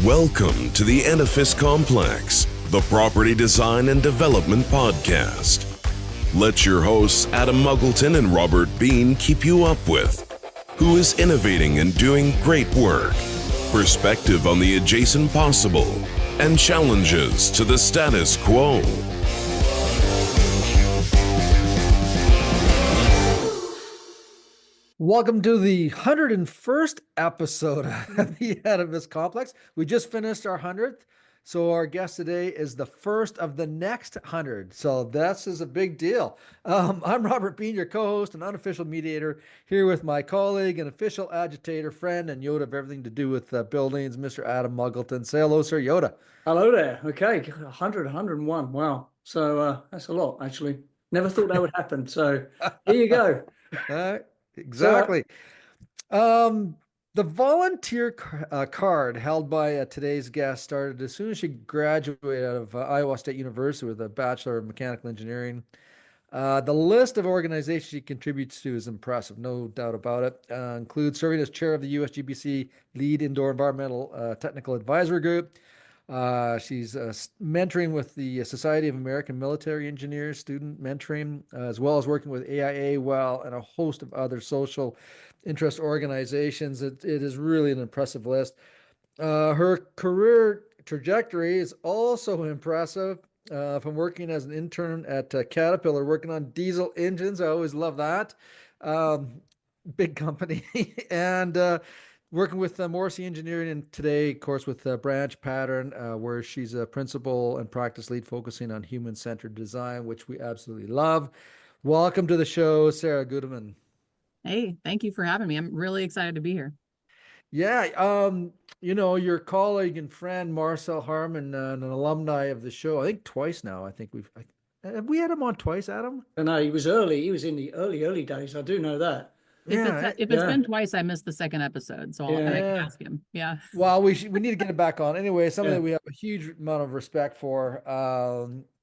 Welcome to the Edifice Complex, the property design and development podcast. Let your hosts Adam Muggleton and Robert Bean keep you up with who is innovating and doing great work, perspective on the adjacent possible, and challenges to the status quo. Welcome to the 101st episode of the Edifice Complex. We just finished our 100th, so our guest today is the first of the next 100. So this is a big deal. I'm Robert Bean, your co-host and unofficial mediator, here with my colleague and official agitator, friend, and Yoda of everything to do with buildings, Mr. Adam Muggleton. Say hello, Sir Yoda. Hello there. Okay, 100, 101. Wow. So that's a lot, actually. Never thought that would happen. So here you go. Exactly. The volunteer card held by today's guest started as soon as she graduated out of Iowa State University with a Bachelor of Mechanical Engineering. The list of organizations she contributes to is impressive, no doubt about it. Includes serving as chair of the USGBC Lead Indoor Environmental Technical Advisory Group. She's mentoring with the Society of American Military Engineers, student mentoring, as well as working with AIA, and a host of other social interest organizations. It is really an impressive list. Her career trajectory is also impressive. From working as an intern at Caterpillar, working on diesel engines. I always love that. Big company. And working with Morrissey Engineering, and today, of course, with BranchPattern, where she's a principal and practice lead focusing on human-centered design, which we absolutely love. Welcome to the show, Sarah Gudeman. Hey, thank you for having me. I'm really excited to be here. Yeah, your colleague and friend, Marcel Harmon, an alumni of the show, I think twice now. I think have we had him on twice, Adam? No, he was early. He was in the early days. I do know that. If it's been twice, I missed the second episode, so I can ask him. Yeah. Well, we need to get him back on. Anyway, something that we have a huge amount of respect for.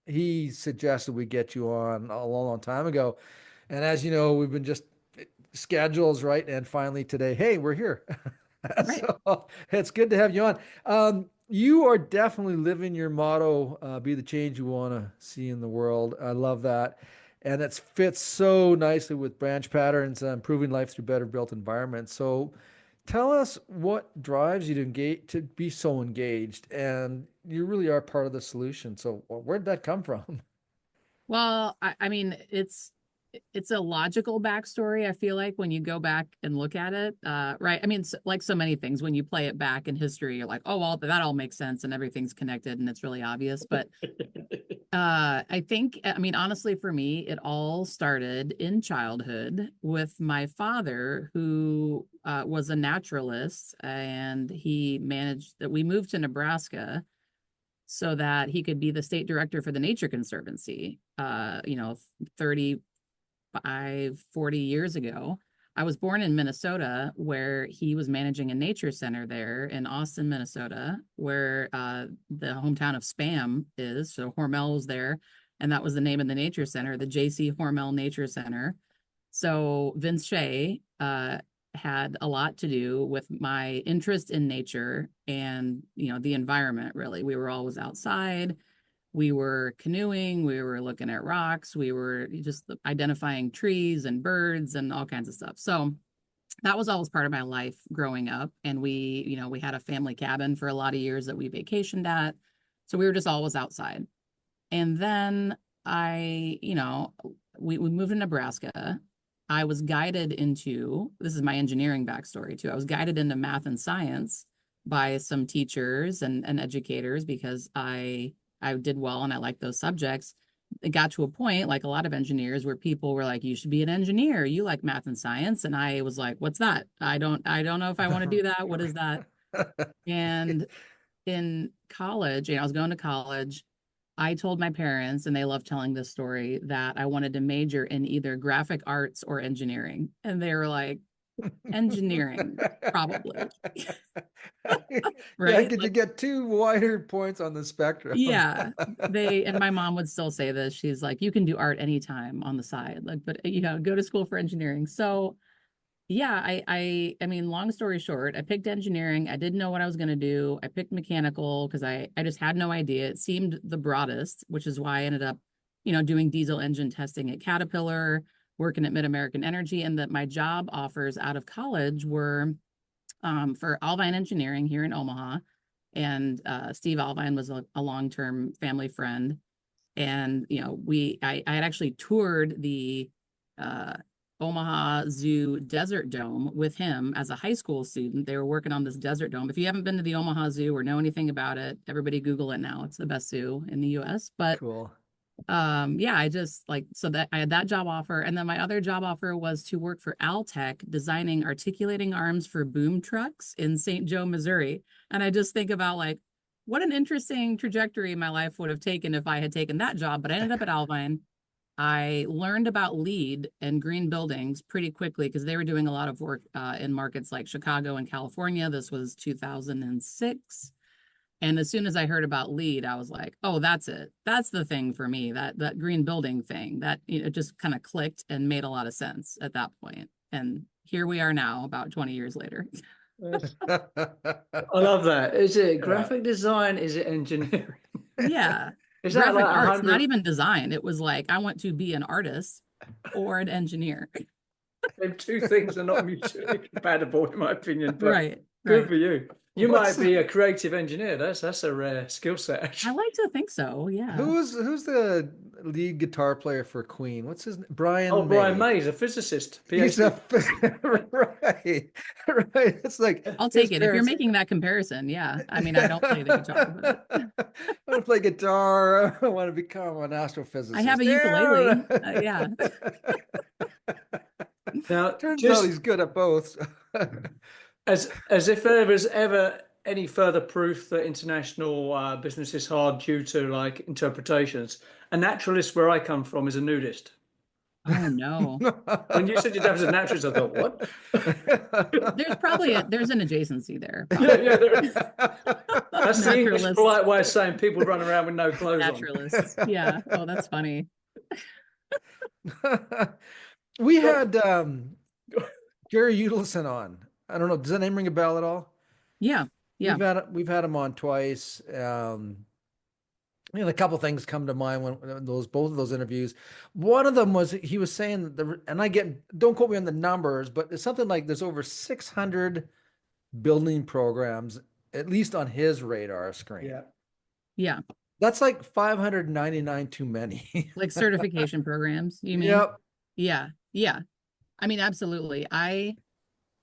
He suggested we get you on a long time ago. And as you know, we've been just schedules, right? And finally today, hey, we're here. Right. So it's good to have you on. You are definitely living your motto, be the change you want to see in the world. I love that. And it fits so nicely with BranchPattern's improving life through better built environments. So tell us what drives you to be so engaged, and you really are part of the solution. So where'd that come from? Well, I mean, it's a logical backstory. I feel like when you go back and look at it, right? I mean, like so many things, when you play it back in history, you're like, oh, well, that all makes sense and everything's connected and it's really obvious. But I think, honestly, for me, it all started in childhood with my father, who was a naturalist, and he managed that we moved to Nebraska so that he could be the state director for the Nature Conservancy, 40 years ago. I was born in Minnesota, where he was managing a nature center there in Austin, Minnesota, where the hometown of Spam is. So Hormel was there, and that was the name of the nature center, the J.C. Hormel Nature Center. So Vince Shea had a lot to do with my interest in nature and, the environment, really. We were always outside. We were canoeing, we were looking at rocks, we were just identifying trees and birds and all kinds of stuff. So that was always part of my life growing up. And we had a family cabin for a lot of years that we vacationed at. So we were just always outside. And then we moved to Nebraska. I was guided into, this is my engineering backstory too. I was guided into math and science by some teachers and educators because I did well and I liked those subjects. It got to a point, like a lot of engineers, where people were like, you should be an engineer. You like math and science. And I was like, what's that? I don't know if I want to do that. What is that? And in college, I was going to college. I told my parents, and they love telling this story, that I wanted to major in either graphic arts or engineering. And they were like, engineering, probably. Right? Could you get two wider points on the spectrum? Yeah. And my mom would still say this. She's like, you can do art anytime on the side, but go to school for engineering. So Yeah, I mean, long story short, I picked engineering. I didn't know what I was going to do. I picked mechanical because I just had no idea. It seemed the broadest, which is why I ended up, doing diesel engine testing at Caterpillar, working at Mid-American Energy, and that my job offers out of college were for Alvine Engineering here in Omaha. And Steve Alvine was a long-term family friend. And, I had actually toured the Omaha Zoo Desert Dome with him as a high school student. They were working on this desert dome. If you haven't been to the Omaha Zoo or know anything about it, everybody Google it now. It's the best zoo in the US. But Cool. yeah, I just so that I had that job offer. And then my other job offer was to work for Altec designing articulating arms for boom trucks in St. Joe, Missouri. And I just think about what an interesting trajectory my life would have taken if I had taken that job. But I ended up at Alvine. I learned about LEED and green buildings pretty quickly because they were doing a lot of work in markets like Chicago and California. This was 2006. And as soon as I heard about LEED, I was like, oh, that's it. That's the thing for me, that green building thing. That it just kind of clicked and made a lot of sense at that point. And here we are now, about 20 years later. I love that. Is it graphic design? Is it engineering? Yeah. Is that graphic like arts, 100? not even design. It was like, I want to be an artist or an engineer. Them two things are not mutually compatible, in my opinion. But Right. good for you. You might be a creative engineer. That's a rare skill set, actually. I like to think so. Yeah. Who's the lead guitar player for Queen? What's his name? Brian Oh, May. Brian May is a physicist. He's PhD. right. It's like I'll take it. If you're making that comparison, yeah. I mean, I don't play the guitar, but I want to play guitar. I want to become an astrophysicist. I have a ukulele. Yeah. Now, Turns out he's good at both. as if there was ever any further proof that international business is hard due to interpretations, a naturalist where I come from is a nudist. Oh no. When you said your dad was a naturalist, I thought, what? There's an adjacency there. Yeah, there is. That's the English Naturalist. polite way of saying people run around with no clothes Naturalists. Yeah. Oh, that's funny. We had Gary Udelson on. I don't know. Does that name ring a bell at all? Yeah. Yeah. We've had him on twice. A couple things come to mind when both of those interviews. One of them was he was saying that don't quote me on the numbers, but it's something like there's over 600 building programs, at least on his radar screen. on. Yeah. That's like 599 too many. Like certification programs, you mean? Yep. Yeah. Yeah. I mean, absolutely.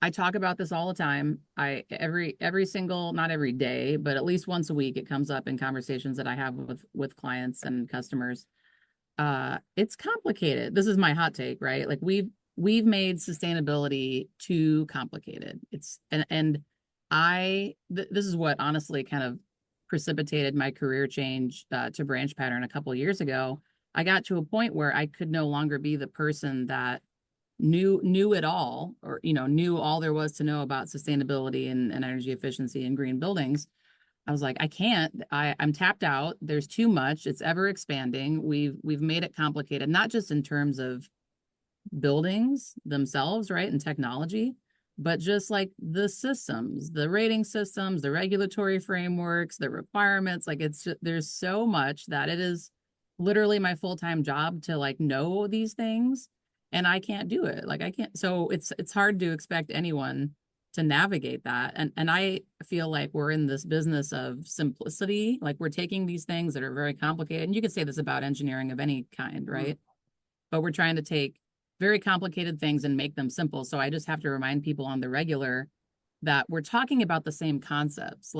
I talk about this all the time. Every single, not every day, but at least once a week, it comes up in conversations that I have with clients and customers. It's complicated. This is my hot take, right? Like we've made sustainability too complicated. This is what honestly kind of precipitated my career change to BranchPattern a couple of years ago. I got to a point where I could no longer be the person that knew it all, or knew all there was to know about sustainability and energy efficiency and green buildings. I was like, I can't. I'm tapped out. There's too much. It's ever expanding. We've made it complicated, not just in terms of buildings themselves, right, and technology, but just like the systems, the rating systems, the regulatory frameworks, the requirements. Like there's so much that it is literally my full-time job to know these things. And I can't do it. I can't. So it's hard to expect anyone to navigate that. And I feel like we're in this business of simplicity. Like we're taking these things that are very complicated. And you could say this about engineering of any kind, right? But we're trying to take very complicated things and make them simple. So I just have to remind people on the regular that we're talking about the same concepts,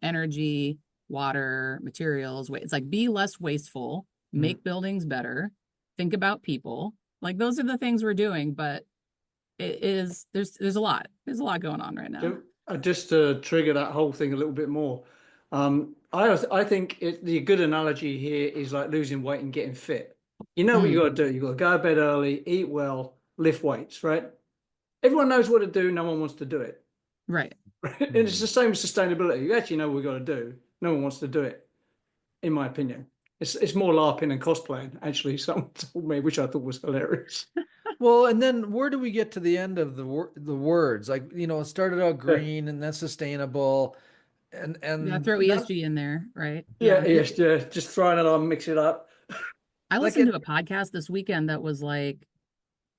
energy, water, materials. It's be less wasteful, make buildings better, think about people. Those are the things we're doing, but there's a lot going on right now. Just to trigger that whole thing a little bit more, I think the good analogy here is like losing weight and getting fit. You know what you got to do. You got to go to bed early, eat well, lift weights, right? Everyone knows what to do. No one wants to do it. Right. And it's the same with sustainability. You actually know what we got to do. No one wants to do it, in my opinion. It's more LARPing and cosplaying, actually, someone told me, which I thought was hilarious. Well, and then where do we get to the end of the words? Like, it started out green and then sustainable, and Yeah, and throw none, ESG in there, right? Yeah, Yeah. yes, yeah, just throwing it on, mix it up. I like listened to it. a podcast this weekend that was like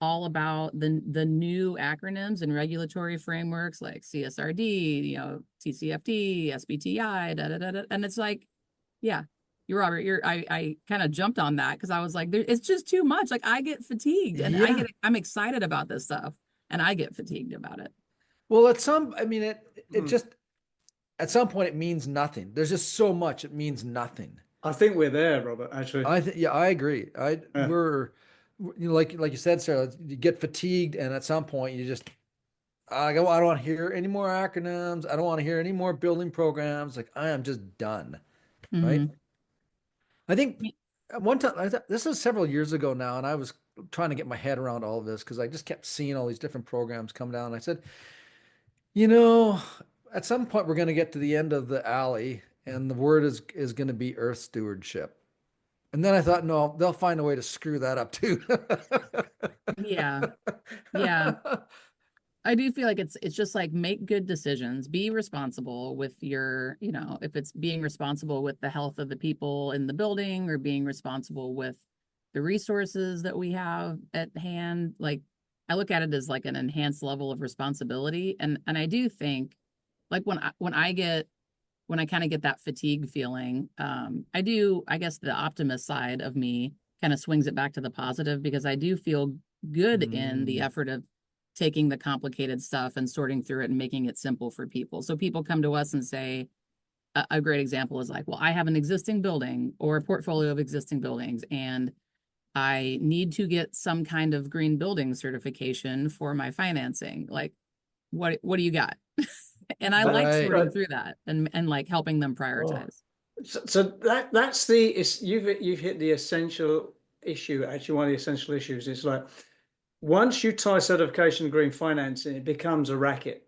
all about the new acronyms and regulatory frameworks like CSRD, TCFD, SBTI, da da da da. And it's like, yeah, I kind of jumped on that because I was like, it's just too much. Like I get fatigued and Yeah. I'm excited about this stuff and I get fatigued about it. Well, I mean, it Hmm. just at some point it means nothing. There's just so much it means nothing. I think we're there, Robert, actually. I think, yeah, I agree. Yeah. Like you said, Sarah, you get fatigued, and at some point you just, I don't want to hear any more acronyms. I don't want to hear any more building programs. Like I am just done. Right. Hmm. I think at one time, this is several years ago now, and I was trying to get my head around all of this because I just kept seeing all these different programs come down. I said, you know, at some point we're going to get to the end of the alley, and the word is going to be earth stewardship. And then I thought, no, they'll find a way to screw that up too. Yeah. Yeah. I do feel like it's just like make good decisions, be responsible with your, if it's being responsible with the health of the people in the building or being responsible with the resources that we have at hand. Like I look at it as like an enhanced level of responsibility. And I do think like when I kind of get that fatigue feeling, I guess the optimist side of me kind of swings it back to the positive because I do feel good in the Mm. effort of taking the complicated stuff and sorting through it and making it simple for people. So people come to us and say, a great example is like, well, I have an existing building or a portfolio of existing buildings, and I need to get some kind of green building certification for my financing. Like, what do you got? And I like Right. sorting through that and like helping them Oh. prioritize. So that's you've hit the essential issue. Actually, one of the essential issues is like once you tie certification to green financing, it becomes a racket,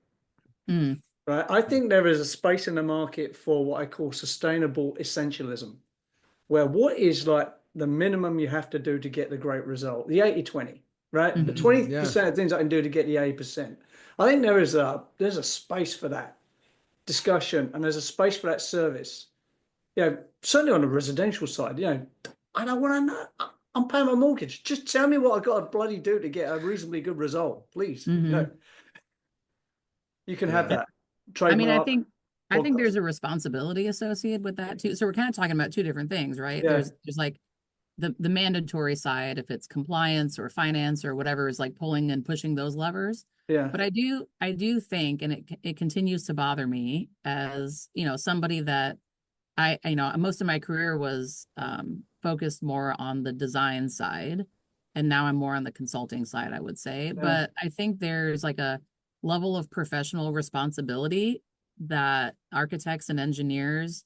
Mm, right? I think there is a space in the market for what I call sustainable essentialism, where what is like the minimum you have to do to get the great result, the 80-20, right? The mhm. 20% of things I can do to get the 80%. I think there's a space for that discussion and there's a space for that service. Certainly on the residential side, I don't want to know. I'm paying my mortgage. Just tell me what I got to bloody do to get a reasonably good result, please. Mhm. You can have Yeah. that I mean, trademark. I think Podcast. there's a responsibility associated with that too. So we're kind of talking about two different things, right? Yeah. There's like the mandatory side, if it's compliance or finance or whatever, is like pulling and pushing those levers. Yeah. But I do think, and it continues to bother me as, somebody that most of my career was focused more on the design side, and now I'm more on the consulting side, I would say. Yeah. But I think there's like a level of professional responsibility that architects and engineers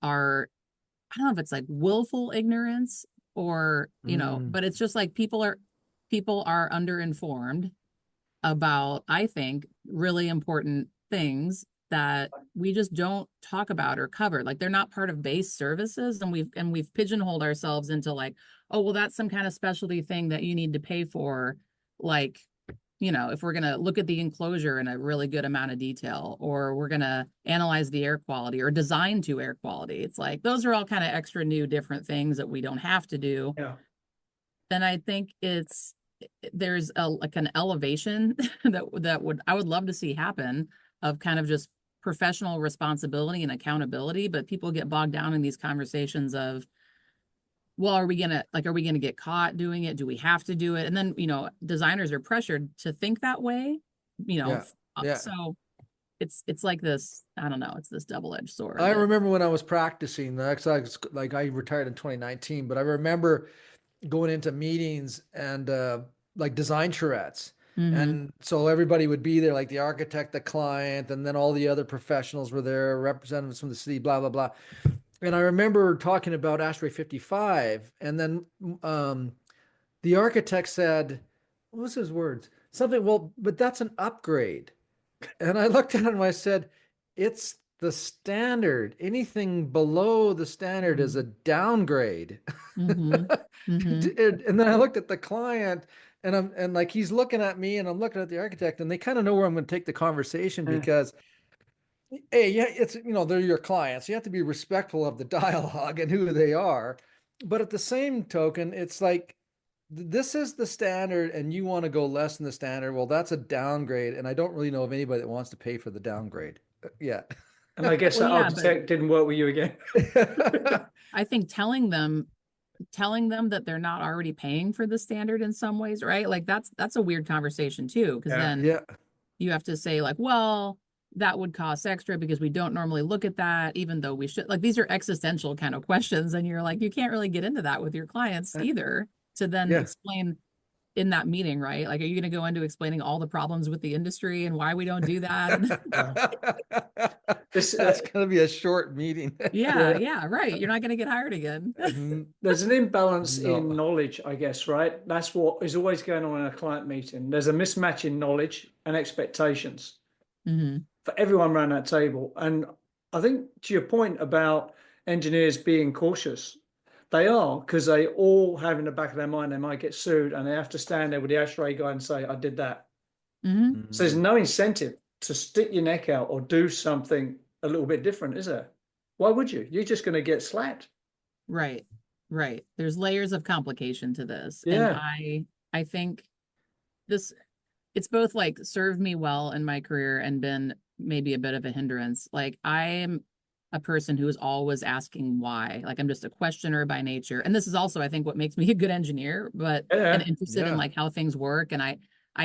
are, I don't know if it's like willful ignorance or, Mm. but it's just like people are underinformed about, I think, really important things that we just don't talk about or cover. Like they're not part of base services, and we've pigeonholed ourselves into like, oh, well, that's some kind of specialty thing that you need to pay for. Like, if we're gonna look at the enclosure in a really good amount of detail, or we're gonna analyze the air quality or design to air quality. It's like those are all kind of extra new different things that we don't have to do. Yeah. Then I think there's like an elevation that I would love to see happen of kind of just professional responsibility and accountability, but people get bogged down in these conversations of, well, are we gonna get caught doing it? Do we have to do it? And then, designers are pressured to think that way, Yeah. Yeah. so it's like this, I don't know, it's this double-edged sword. I remember when I was practicing, I retired in 2019, but I remember going into meetings and like design charrettes. Mhm. And so everybody would be there, like the architect, the client, and then all the other professionals were there, representatives from the city, blah, blah, blah. And I remember talking about Ashtray 55, and then the architect said, what was his words? Something, well, but that's an upgrade. And I looked at him and I said, it's the standard. Anything below the standard is a downgrade. Mhm. Mhm. And then I looked at the client and like he's looking at me and I'm looking at the architect, and they kind of know where I'm going to take the conversation Yeah. because, hey, yeah, it's, they're your clients. You have to be respectful of the dialogue and who they are. But at the same token, it's like, this is the standard and you want to go less than the standard. Well, that's a downgrade. And I don't really know of anybody that wants to pay for the downgrade. Yeah. And I guess Well, that yeah, but architect didn't work with you again. I think telling them that they're not already paying for the standard in some ways, right? Like that's a weird conversation too, because Yeah. then Yeah. you have to say like, well, that would cost extra because we don't normally look at that, even though we should. Like these are existential kind of questions, and you're like, you can't really get into that with your clients either to then Yeah. explain in that meeting, right? Like, are you going to go into explaining all the problems with the industry and why we don't do that? This, That's going to be a short meeting. Yeah, right. You're not going to get hired again. there's an imbalance No. in knowledge, I guess, right? That's what is always going on in a client meeting. There's a mismatch in knowledge and expectations Mm-hmm. for everyone around that table. And I think to your point about engineers being cautious, they are, because they all have in the back of their mind they might get sued, and they have to stand there with the X-ray guy and say, I did that. Mm-hmm. So there's no incentive to stick your neck out or do something a little bit different, is there? Why would you? You're just going to get slapped. Right. There's layers of complication to this. Yeah. And I think this, it's both like served me well in my career and been maybe a bit of a hindrance. Like I'm a person who is always asking why. Like I'm just a questioner by nature. And this is also, I think, what makes me a good engineer, and interested in like how things work. And I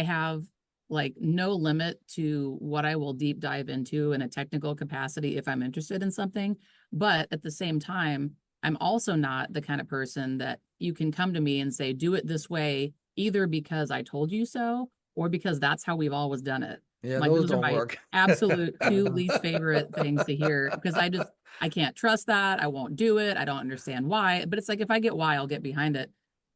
have like no limit to what I will deep dive into in a technical capacity if I'm interested in something. But at the same time, I'm also not the kind of person that you can come to me and say, do it this way, either because I told you so or because that's how we've always done it. Yeah, Like those those are don't my work. absolute two least favorite things to hear because I can't trust that. I won't do it. I don't understand why. But it's like if I get why, I'll get behind it.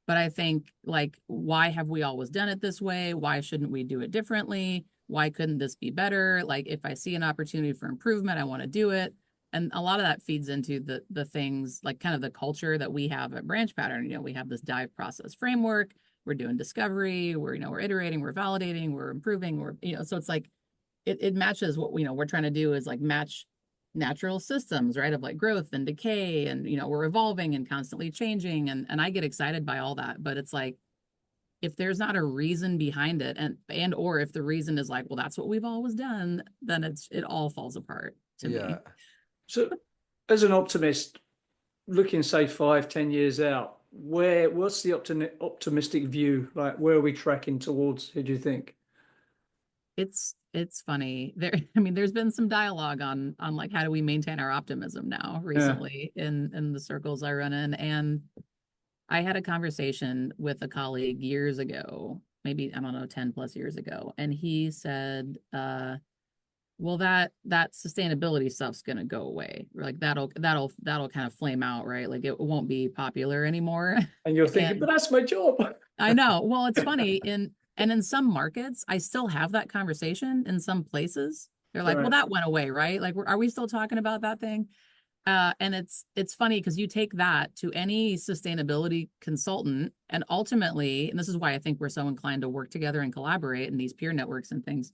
But I think like, why have we always done it this way? Why shouldn't we do it differently? Why couldn't this be better? Like if I see an opportunity for improvement, I want to do it. And a lot of that feeds into the things like kind of the culture that we have at BranchPattern. We have this dive process framework. We're doing discovery. We're iterating. We're validating. We're improving. So it's like it matches what we're trying to do is like match natural systems, right? Of like growth and decay, and we're evolving and constantly changing, and I get excited by all that. But it's like if there's not a reason behind it, and or if the reason is like, well, that's what we've always done, then it all falls apart to me. So as an optimist, looking say 5-10 years out, what's the optimistic view? Like where are we tracking towards? Who do you think? It's funny there. I mean, there's been some dialogue on like how do we maintain our optimism now recently in the circles I run in. And I had a conversation with a colleague years ago, maybe, I don't know, 10 plus years ago. And he said, well, that sustainability stuff's going to go away. Like that'll kind of flame out, right? Like it won't be popular anymore. And you're thinking, but that's my job. I know. Well, it's funny. In some markets, I still have that conversation in some places. They're like, well, that went away, right? Like, are we still talking about that thing? And it's funny because you take that to any sustainability consultant, and ultimately, and this is why I think we're so inclined to work together and collaborate in these peer networks and things,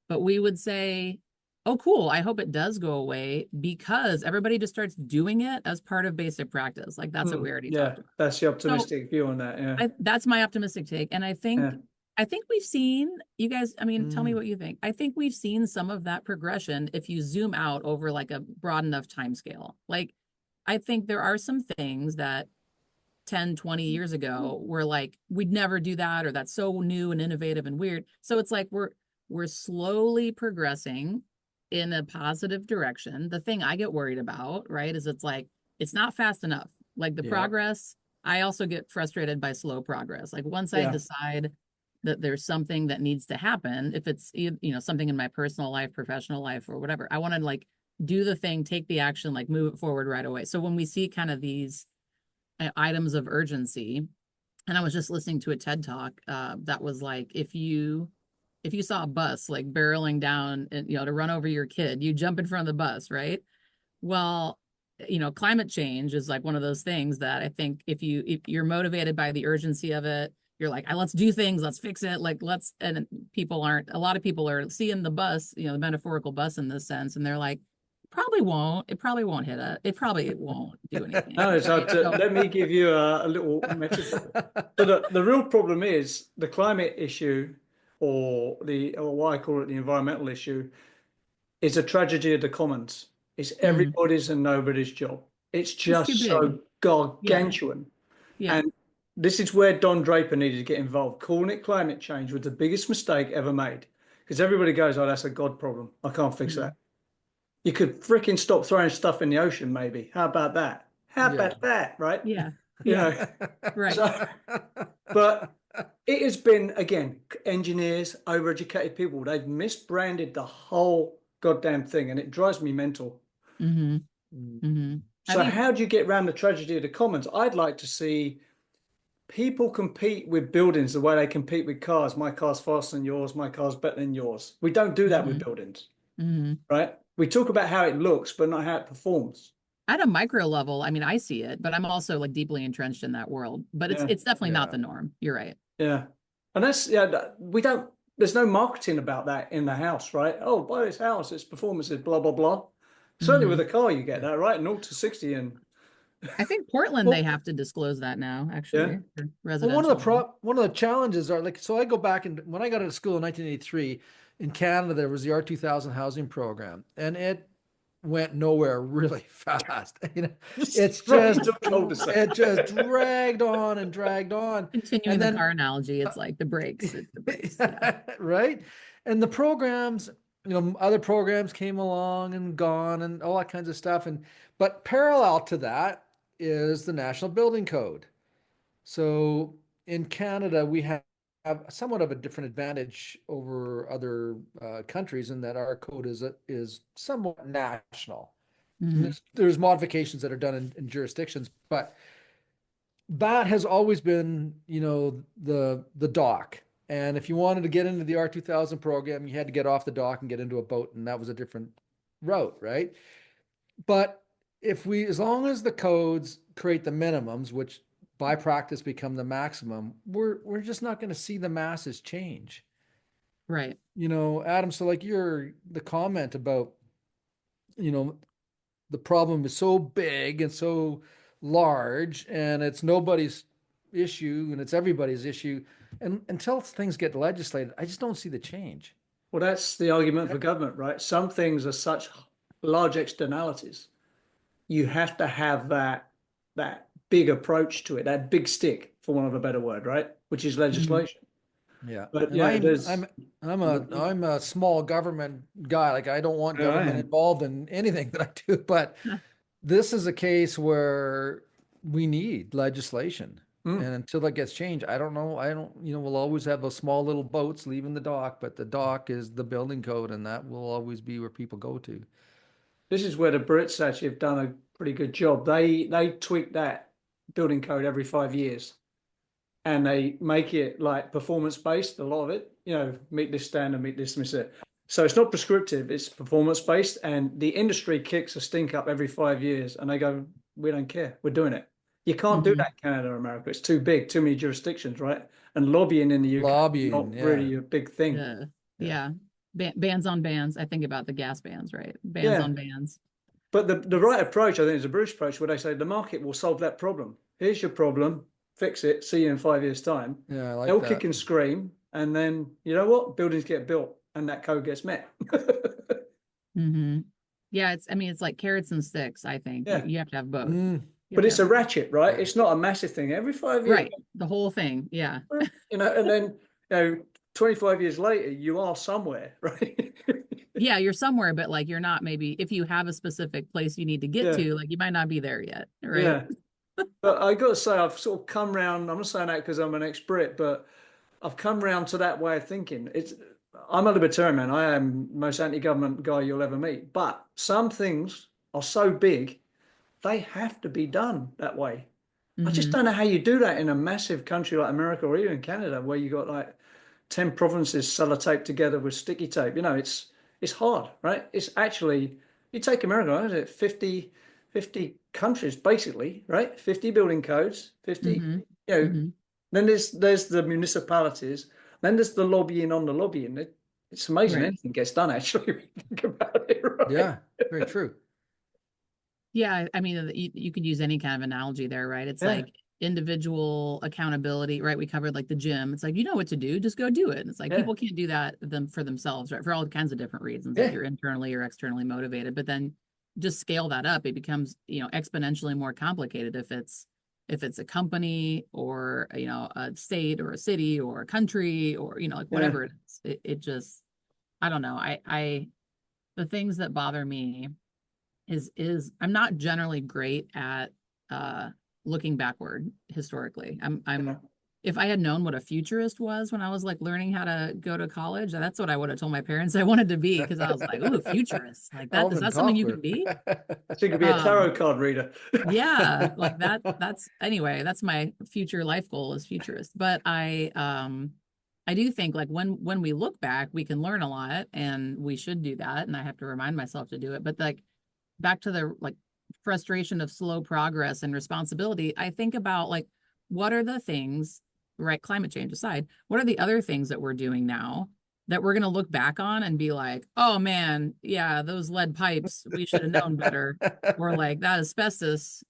but we would say, oh, cool, I hope it does go away because everybody just starts doing it as part of basic practice. Like that's what we already talked about. That's the optimistic view on that. Yeah, that's my optimistic take. And I think we've seen, you guys, I mean, tell me what you think. I think we've seen some of that progression if you zoom out over like a broad enough time scale. Like, I think there are some things that 10, 20 years ago were like, we'd never do that, or that's so new and innovative and weird. So it's like we're slowly progressing in a positive direction. The thing I get worried about, right, is it's like, it's not fast enough. Like the progress, I also get frustrated by slow progress. Like once I decide that there's something that needs to happen, if it's something in my personal life, professional life, or whatever, I want to like do the thing, take the action, like move it forward right away. So when we see kind of these items of urgency, and I was just listening to a TED talk that was like, if you saw a bus like barreling down and to run over your kid, you jump in front of the bus, right? Well, climate change is like one of those things that I think if you're motivated by the urgency of it, you're like, let's do things, let's fix it, like and a lot of people are seeing the bus, the metaphorical bus in this sense, and they're like, it probably won't hit it probably won't do anything. No, so Right? So, let me give you a little metaphor. So the real problem is the climate issue, or what I call it, the environmental issue, is a tragedy of the commons. It's everybody's and nobody's job. It's just too big. so gargantuan. Yeah. And this is where Don Draper needed to get involved. Calling it climate change was the biggest mistake ever made, because everybody goes, oh, that's a God problem. I can't fix that. You could freaking stop throwing stuff in the ocean, maybe. How about that? How about that, right? Yeah. You know, Right. So, but it has been, again, engineers, overeducated people. They've misbranded the whole goddamn thing, and it drives me mental. So how do you get around the tragedy of the commons? I'd like to see people compete with buildings the way they compete with cars. My car's faster than yours. My car's better than yours. We don't do that with buildings, right? We talk about how it looks, but not how it performs. At a micro level, I mean, I see it, but I'm also like deeply entrenched in that world. But it's definitely not the norm. You're right. Yeah. And there's no marketing about that in the house, right? Oh, buy this house, its performance is blah, blah, blah. Certainly with a car, you get that, right? 0 to 60. And I think Portland, they have to disclose that now, actually. For residential. Well, one of the challenges are so I go back, and when I got out of school in 1983, in Canada, there was the R2000 housing program, and it went nowhere really fast. It just dragged on and dragged on. Continuing the car analogy, it's like the brakes. Right? And the programs, other programs came along and gone and all that kinds of stuff. But parallel to that is the National Building Code. So in Canada, we have somewhat of a different advantage over other countries in that our code is somewhat national. There's modifications that are done in jurisdictions, but that has always been, the dock. And if you wanted to get into the R2000 program, you had to get off the dock and get into a boat, and that was a different route, right? But as long as the codes create the minimums, which by practice become the maximum, we're just not going to see the masses change. Right. Adam, so like the comment about, the problem is so big and so large, and it's nobody's issue and it's everybody's issue. And until things get legislated, I just don't see the change. Well, that's the argument for government, right? Some things are such large externalities. You have to have that big approach to it, that big stick, for want of a better word, right? Which is legislation. Yeah, but I'm a small government guy. Like, I don't want government involved in anything that I do. But this is a case where we need legislation, and until that gets changed, I don't know. We'll always have those small little boats leaving the dock, but the dock is the building code, and that will always be where people go to. This is where the Brits actually have done a pretty good job. They tweak that building code every 5 years, and they make it like performance based. A lot of it, meet this standard, meet this, miss it. So it's not prescriptive; it's performance based. And the industry kicks a stink up every 5 years, and they go, "We don't care. We're doing it." You can't do that in Canada or America. It's too big, too many jurisdictions, right? And lobbying in the UK is not really a big thing. Yeah. Bans on bans. I think about the gas bans, right? Bans on bans. But the right approach, I think, is a British approach, where they say the market will solve that problem. Here's your problem, fix it, see you in 5 years' time. Yeah, I like They'll that. kick and scream, and then, you know what? Buildings get built, and that code gets met. Yeah, it's like carrots and sticks, I think. Yeah. You have to have both. But it's a ratchet, right? It's not a massive thing. Every 5 years. Right, the whole thing, yeah. And then, 25 years later, you are somewhere, right? Yeah, you're somewhere, but like you're not, maybe if you have a specific place you need to get to, like you might not be there yet, right? Yeah. But I got to say, I've sort of come round. I'm not saying that because I'm an ex-Brit, but I've come round to that way of thinking. I'm a libertarian, man. I am the most anti-government guy you'll ever meet. But some things are so big, they have to be done that way. I just don't know how you do that in a massive country like America or even Canada, where you got like 10 provinces sellotaped together with sticky tape. It's hard, right? It's actually, you take America, right? Is it 50 countries basically, right? 50 building codes, 50, Then there's the municipalities. Then there's the lobbying on the lobbying. It's amazing anything gets done, actually, when you think about it, right? Yeah, very true. Yeah, I mean, you could use any kind of analogy there, right? It's like individual accountability, right? We covered like the gym. It's like, you know what to do, just go do it. And it's like people can't do that for themselves, right? For all kinds of different reasons, if you're internally or externally motivated. But then just scale that up, it becomes, exponentially more complicated if it's a company or, a state or a city or a country or, like whatever it is. It just, I don't know. The things that bother me is I'm not generally great at looking backward historically. If I had known what a futurist was when I was like learning how to go to college, that's what I would have told my parents I wanted to be, because I was like, ooh, futurist. Like that, is that something you can be? So you could be a tarot card reader. Yeah, like that's anyway, that's my future life goal, is futurist. But I do think like when we look back, we can learn a lot, and we should do that. And I have to remind myself to do it. But like back to the like frustration of slow progress and responsibility, I think about like, what are the things, right, climate change aside, what are the other things that we're doing now that we're going to look back on and be like, oh man, yeah, those lead pipes, we should have known better. Or like that asbestos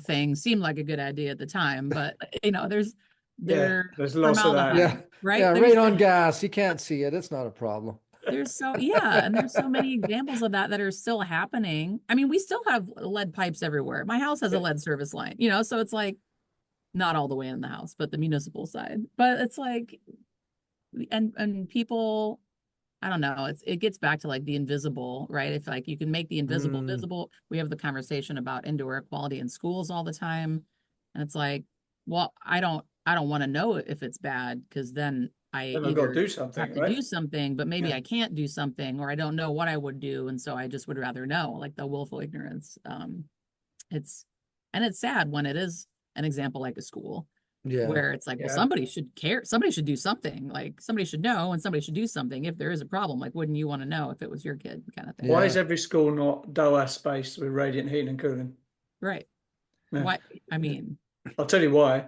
thing seemed like a good idea at the time, but there's lots of that. Yeah, right? Yeah, radon gas, you can't see it. It's not a problem. There's so many examples of that are still happening. I mean, we still have lead pipes everywhere. My house has a lead service line, so it's like not all the way in the house, but the municipal side. But it's like, and people, I don't know, it gets back to like the invisible, right? If like you can make the invisible visible. We have the conversation about indoor air quality in schools all the time. And it's like, well, I don't want to know if it's bad, because then I either do something, have to do something, but maybe I can't do something, or I don't know what I would do. And so I just would rather know, like the willful ignorance. It's sad when it is an example like a school, where it's like, well, somebody should care, somebody should do something, like somebody should know, and somebody should do something if there is a problem. Like, wouldn't you want to know if it was your kid, kind of thing? Why is every school not DOAS space with radiant heating and cooling? Right. Why? I mean, I'll tell you why.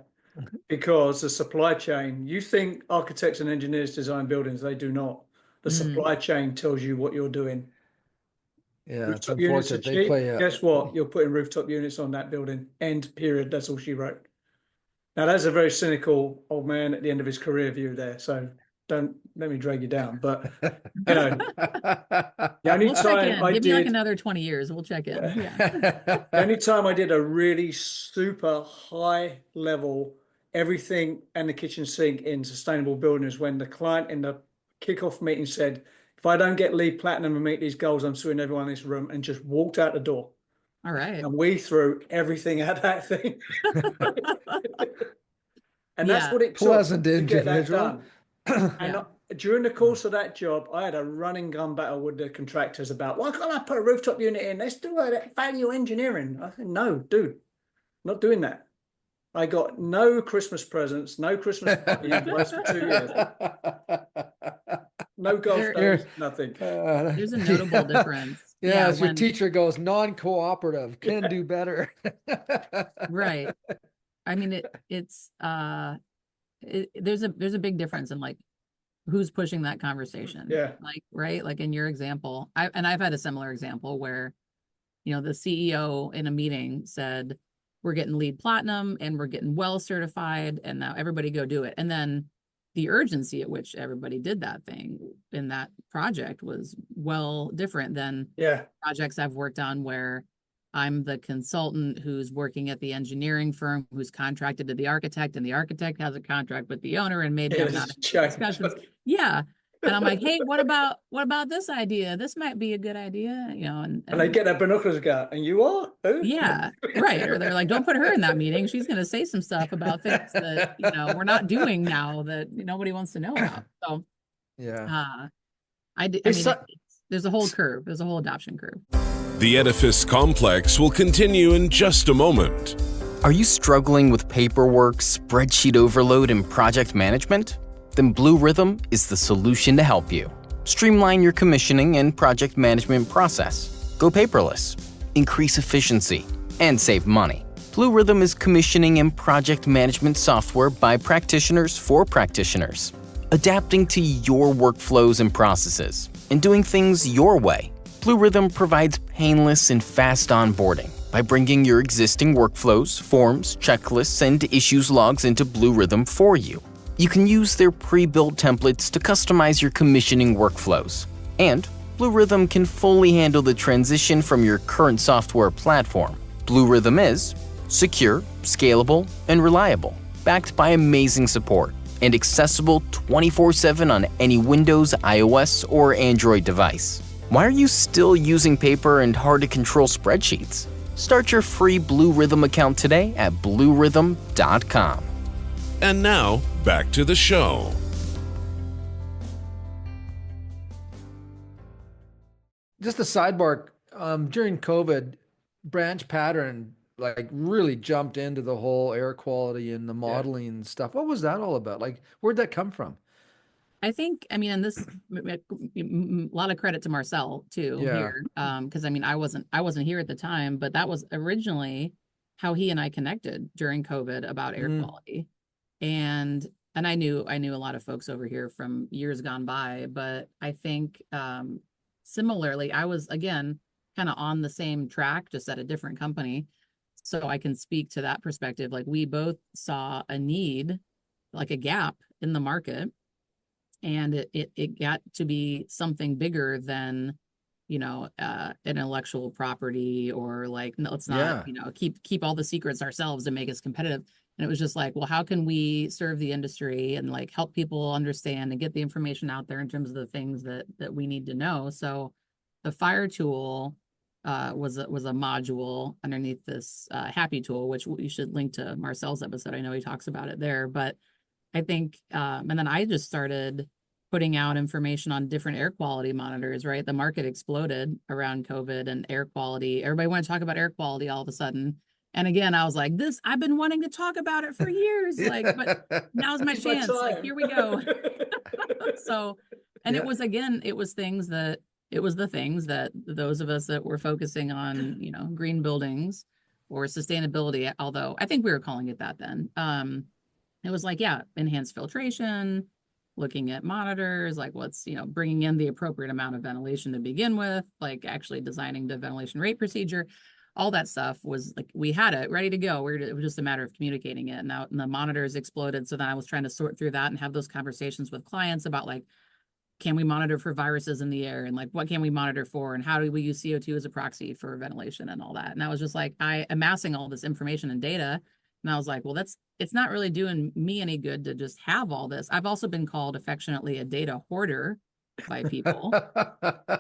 Because the supply chain, you think architects and engineers design buildings, they do not. The supply chain tells you what you're doing. Yeah, it's Rooftop units are unfortunate. cheap. Guess what? You're putting rooftop units on that building. End, period. That's all she wrote. Now, that's a very cynical old man at the end of his career view there. So don't let me drag you down. But, the only we'll time check in. Give me like another 20 years. We'll check in. The only time I did a really super high level everything and the kitchen sink in sustainable building is when the client in the kickoff meeting said, if I don't get LEED Platinum and meet these goals, I'm suing everyone in this room, and just walked out the door. All right. And we threw everything at that thing. And that's what it took Pleasant to get that individual. done. And during the course of that job, I had a running gun battle with the contractors about, why can't I put a rooftop unit in? Let's do value engineering. I said, no, dude, not doing that. I got no Christmas presents, no Christmas party for 2 years. No golf days, nothing. There's a notable difference. As your teacher goes, non-cooperative, can do better. Right. I mean, there's a big difference in like who's pushing that conversation. Yeah. Like, right. Like in your example, I've had a similar example where, the CEO in a meeting said, we're getting LEED Platinum and we're getting well certified, and now everybody go do it. And then the urgency at which everybody did that thing in that project was well different than projects I've worked on, where I'm the consultant who's working at the engineering firm who's contracted to the architect, and the architect has a contract with the owner, and maybe I'm not in discussions. Yeah. And I'm like, hey, what about this idea? This might be a good idea, And they get their binoculars out, and you are? Who? Yeah, right. Or they're like, don't put her in that meeting. She's going to say some stuff about things that, we're not doing now that nobody wants to know about. So, there's a whole curve. There's a whole adoption curve. The Edifice Complex will continue in just a moment. Are you struggling with paperwork, spreadsheet overload, and project management? Then Blue Rhythm is the solution to help you. Streamline your commissioning and project management process. Go paperless, increase efficiency, and save money. Blue Rhythm is commissioning and project management software by practitioners for practitioners, adapting to your workflows and processes, and doing things your way. Blue Rhythm provides painless and fast onboarding by bringing your existing workflows, forms, checklists, and issues logs into Blue Rhythm for you. You can use their pre-built templates to customize your commissioning workflows. And Blue Rhythm can fully handle the transition from your current software platform. Blue Rhythm is secure, scalable, and reliable, backed by amazing support, and accessible 24/7 on any Windows, iOS, or Android device. Why are you still using paper and hard-to-control spreadsheets? Start your free Blue Rhythm account today at bluerhythm.com. And now, back to the show. Just a sidebar, during COVID, BranchPattern like really jumped into the whole air quality and the modeling and stuff. What was that all about? Like, where'd that come from? I think, I mean, and this a lot of credit to Marcel too here, because I mean, I wasn't here at the time, but that was originally how he and I connected during COVID about air quality, and I knew a lot of folks over here from years gone by, but I think similarly, I was again kind of on the same track, just at a different company, so I can speak to that perspective. Like, we both saw a need, like a gap in the market. And it got to be something bigger than, intellectual property, or like, no, let's not, keep all the secrets ourselves and make us competitive. And it was just like, well, how can we serve the industry and like help people understand and get the information out there in terms of the things that we need to know? So the fire tool was a module underneath this happy tool, which you should link to Marcel's episode. I know he talks about it there, but I think, and then I just started putting out information on different air quality monitors, right? The market exploded around COVID and air quality. Everybody wanted to talk about air quality all of a sudden. And again, I was like, I've been wanting to talk about it for years. Like, but now's my chance. Like, here we go. So, and it was the things that those of us that were focusing on, green buildings or sustainability, although I think we were calling it that then. It was like, enhanced filtration, looking at monitors, like what's, bringing in the appropriate amount of ventilation to begin with, like actually designing the ventilation rate procedure. All that stuff was like, we had it ready to go. It was just a matter of communicating it. And now the monitors exploded. So then I was trying to sort through that and have those conversations with clients about like, can we monitor for viruses in the air? And like, what can we monitor for? And how do we use CO2 as a proxy for ventilation and all that? And I was just like, amassing all this information and data. And I was like, well, it's not really doing me any good to just have all this. I've also been called affectionately a data hoarder by people.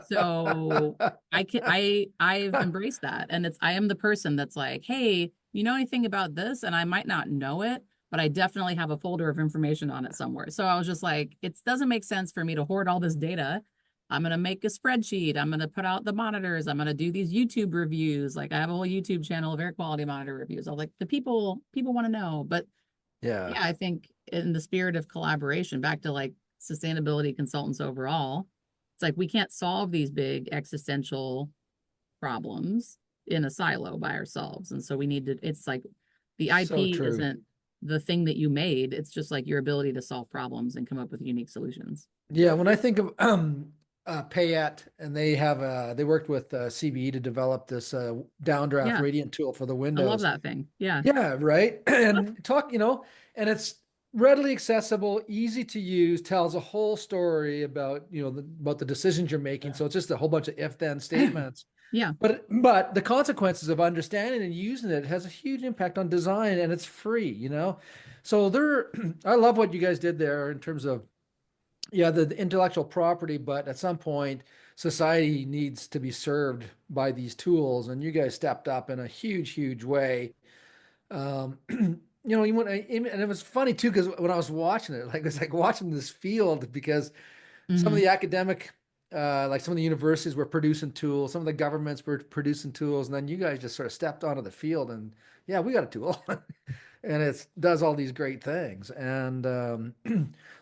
So I've embraced that. And I am the person that's like, hey, you know anything about this? And I might not know it, but I definitely have a folder of information on it somewhere. So I was just like, it doesn't make sense for me to hoard all this data. I'm going to make a spreadsheet. I'm going to put out the monitors. I'm going to do these YouTube reviews. Like, I have a whole YouTube channel of air quality monitor reviews. I was like, the people want to know. But yeah, I think in the spirit of collaboration, back to like sustainability consultants overall, it's like, we can't solve these big existential problems in a silo by ourselves. And so we need to, it's like the IP isn't the thing that you made. It's just like your ability to solve problems and come up with unique solutions. Yeah. When I think of, Payette, and they worked with CBE to develop this downdraft radiant tool for the Windows. I love that thing. Yeah. Yeah, right. And and it's readily accessible, easy to use, tells a whole story about, about the decisions you're making. So it's just a whole bunch of if-then statements. Yeah. But the consequences of understanding and using it has a huge impact on design, and it's free, So I love what you guys did there in terms of the intellectual property, but at some point society needs to be served by these tools, and you guys stepped up in a huge way. And it was funny too, because when I was watching it, like, it's like watching this field, because some of the academic, like some of the universities were producing tools, some of the governments were producing tools, and then you guys just sort of stepped onto the field and we got a tool. And it does all these great things. And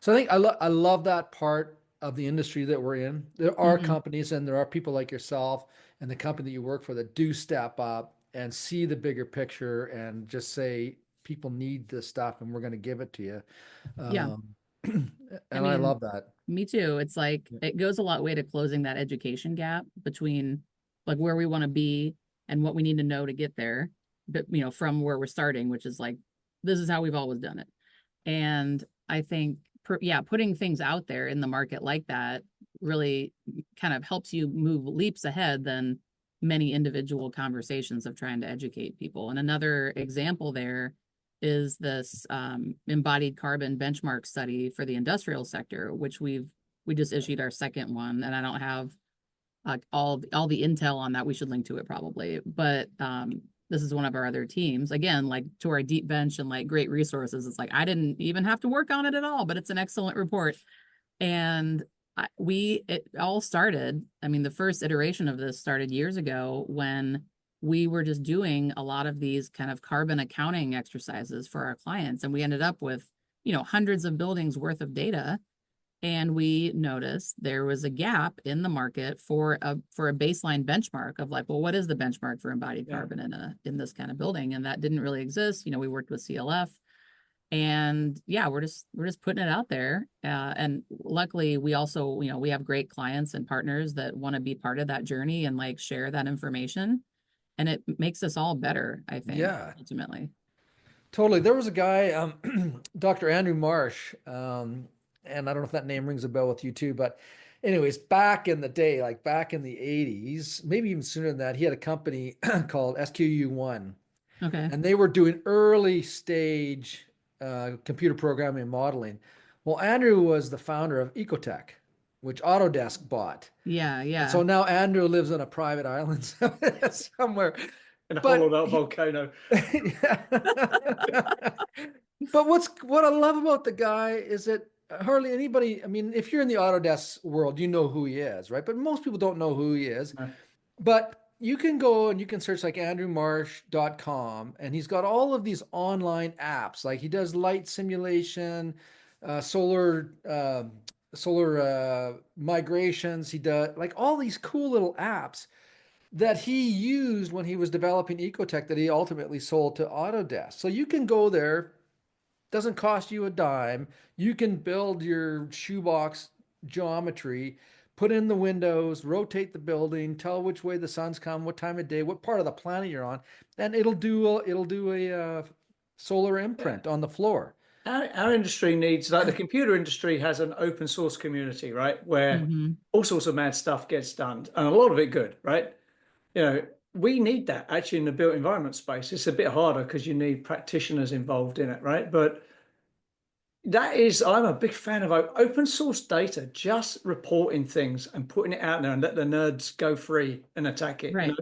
so I think I love that part of the industry that we're in. There are companies, and there are people like yourself and the company that you work for that do step up and see the bigger picture and just say people need this stuff and we're going to give it to you. Yeah. And I mean, love that. Me too. It's like Yeah. it goes a lot way to closing that education gap between like where we want to be and what we need to know to get there. But from where we're starting, which is like this is how we've always done it. And I think putting things out there in the market like that really kind of helps you move leaps ahead than many individual conversations of trying to educate people. And another example there is this embodied carbon benchmark study for the industrial sector, which we just issued our second one, and I don't have all the intel on that. We should link to it probably, but this is one of our other teams. Again, like to our deep bench and like great resources. It's like I didn't even have to work on it at all, but it's an excellent report. And it all started. I mean, the first iteration of this started years ago when we were just doing a lot of these kind of carbon accounting exercises for our clients. And we ended up with, hundreds of buildings worth of data. And we noticed there was a gap in the market for a baseline benchmark of like, well, what is the benchmark for embodied carbon in this kind of building? And that didn't really exist. We worked with CLF. And we're just putting it out there. And luckily we also, we have great clients and partners that want to be part of that journey and like share that information. And it makes us all better, I think, ultimately. Totally. There was a guy, Dr. Andrew Marsh, and I don't know if that name rings a bell with you too, but anyways, back in the day, like back in the 80s, maybe even sooner than that, he had a company called SQU1. Okay. And they were doing early stage computer programming and modeling. Well, Andrew was the founder of Ecotech, which Autodesk bought. Yeah. And so now Andrew lives on a private island somewhere. In a hollowed out volcano. But what I love about the guy is that hardly anybody, I mean, if you're in the Autodesk world, you know who he is, right? But most people don't know who he is. No. But you can go and you can search like andrewmarsh.com, and he's got all of these online apps. Like he does light simulation, solar migrations. He does like all these cool little apps that he used when he was developing Ecotech that he ultimately sold to Autodesk. So you can go there, doesn't cost you a dime. You can build your shoebox geometry, put in the windows, rotate the building, tell which way the sun's come, what time of day, what part of the planet you're on, and it'll do a solar imprint on the floor. Our industry needs, like the computer industry has an open source community, right? Where all sorts of mad stuff gets done, and a lot of it good, right? We need that actually in the built environment space. It's a bit harder because you need practitioners involved in it, right? But I'm a big fan of open source data, just reporting things and putting it out there and let the nerds go free and attack it. Right.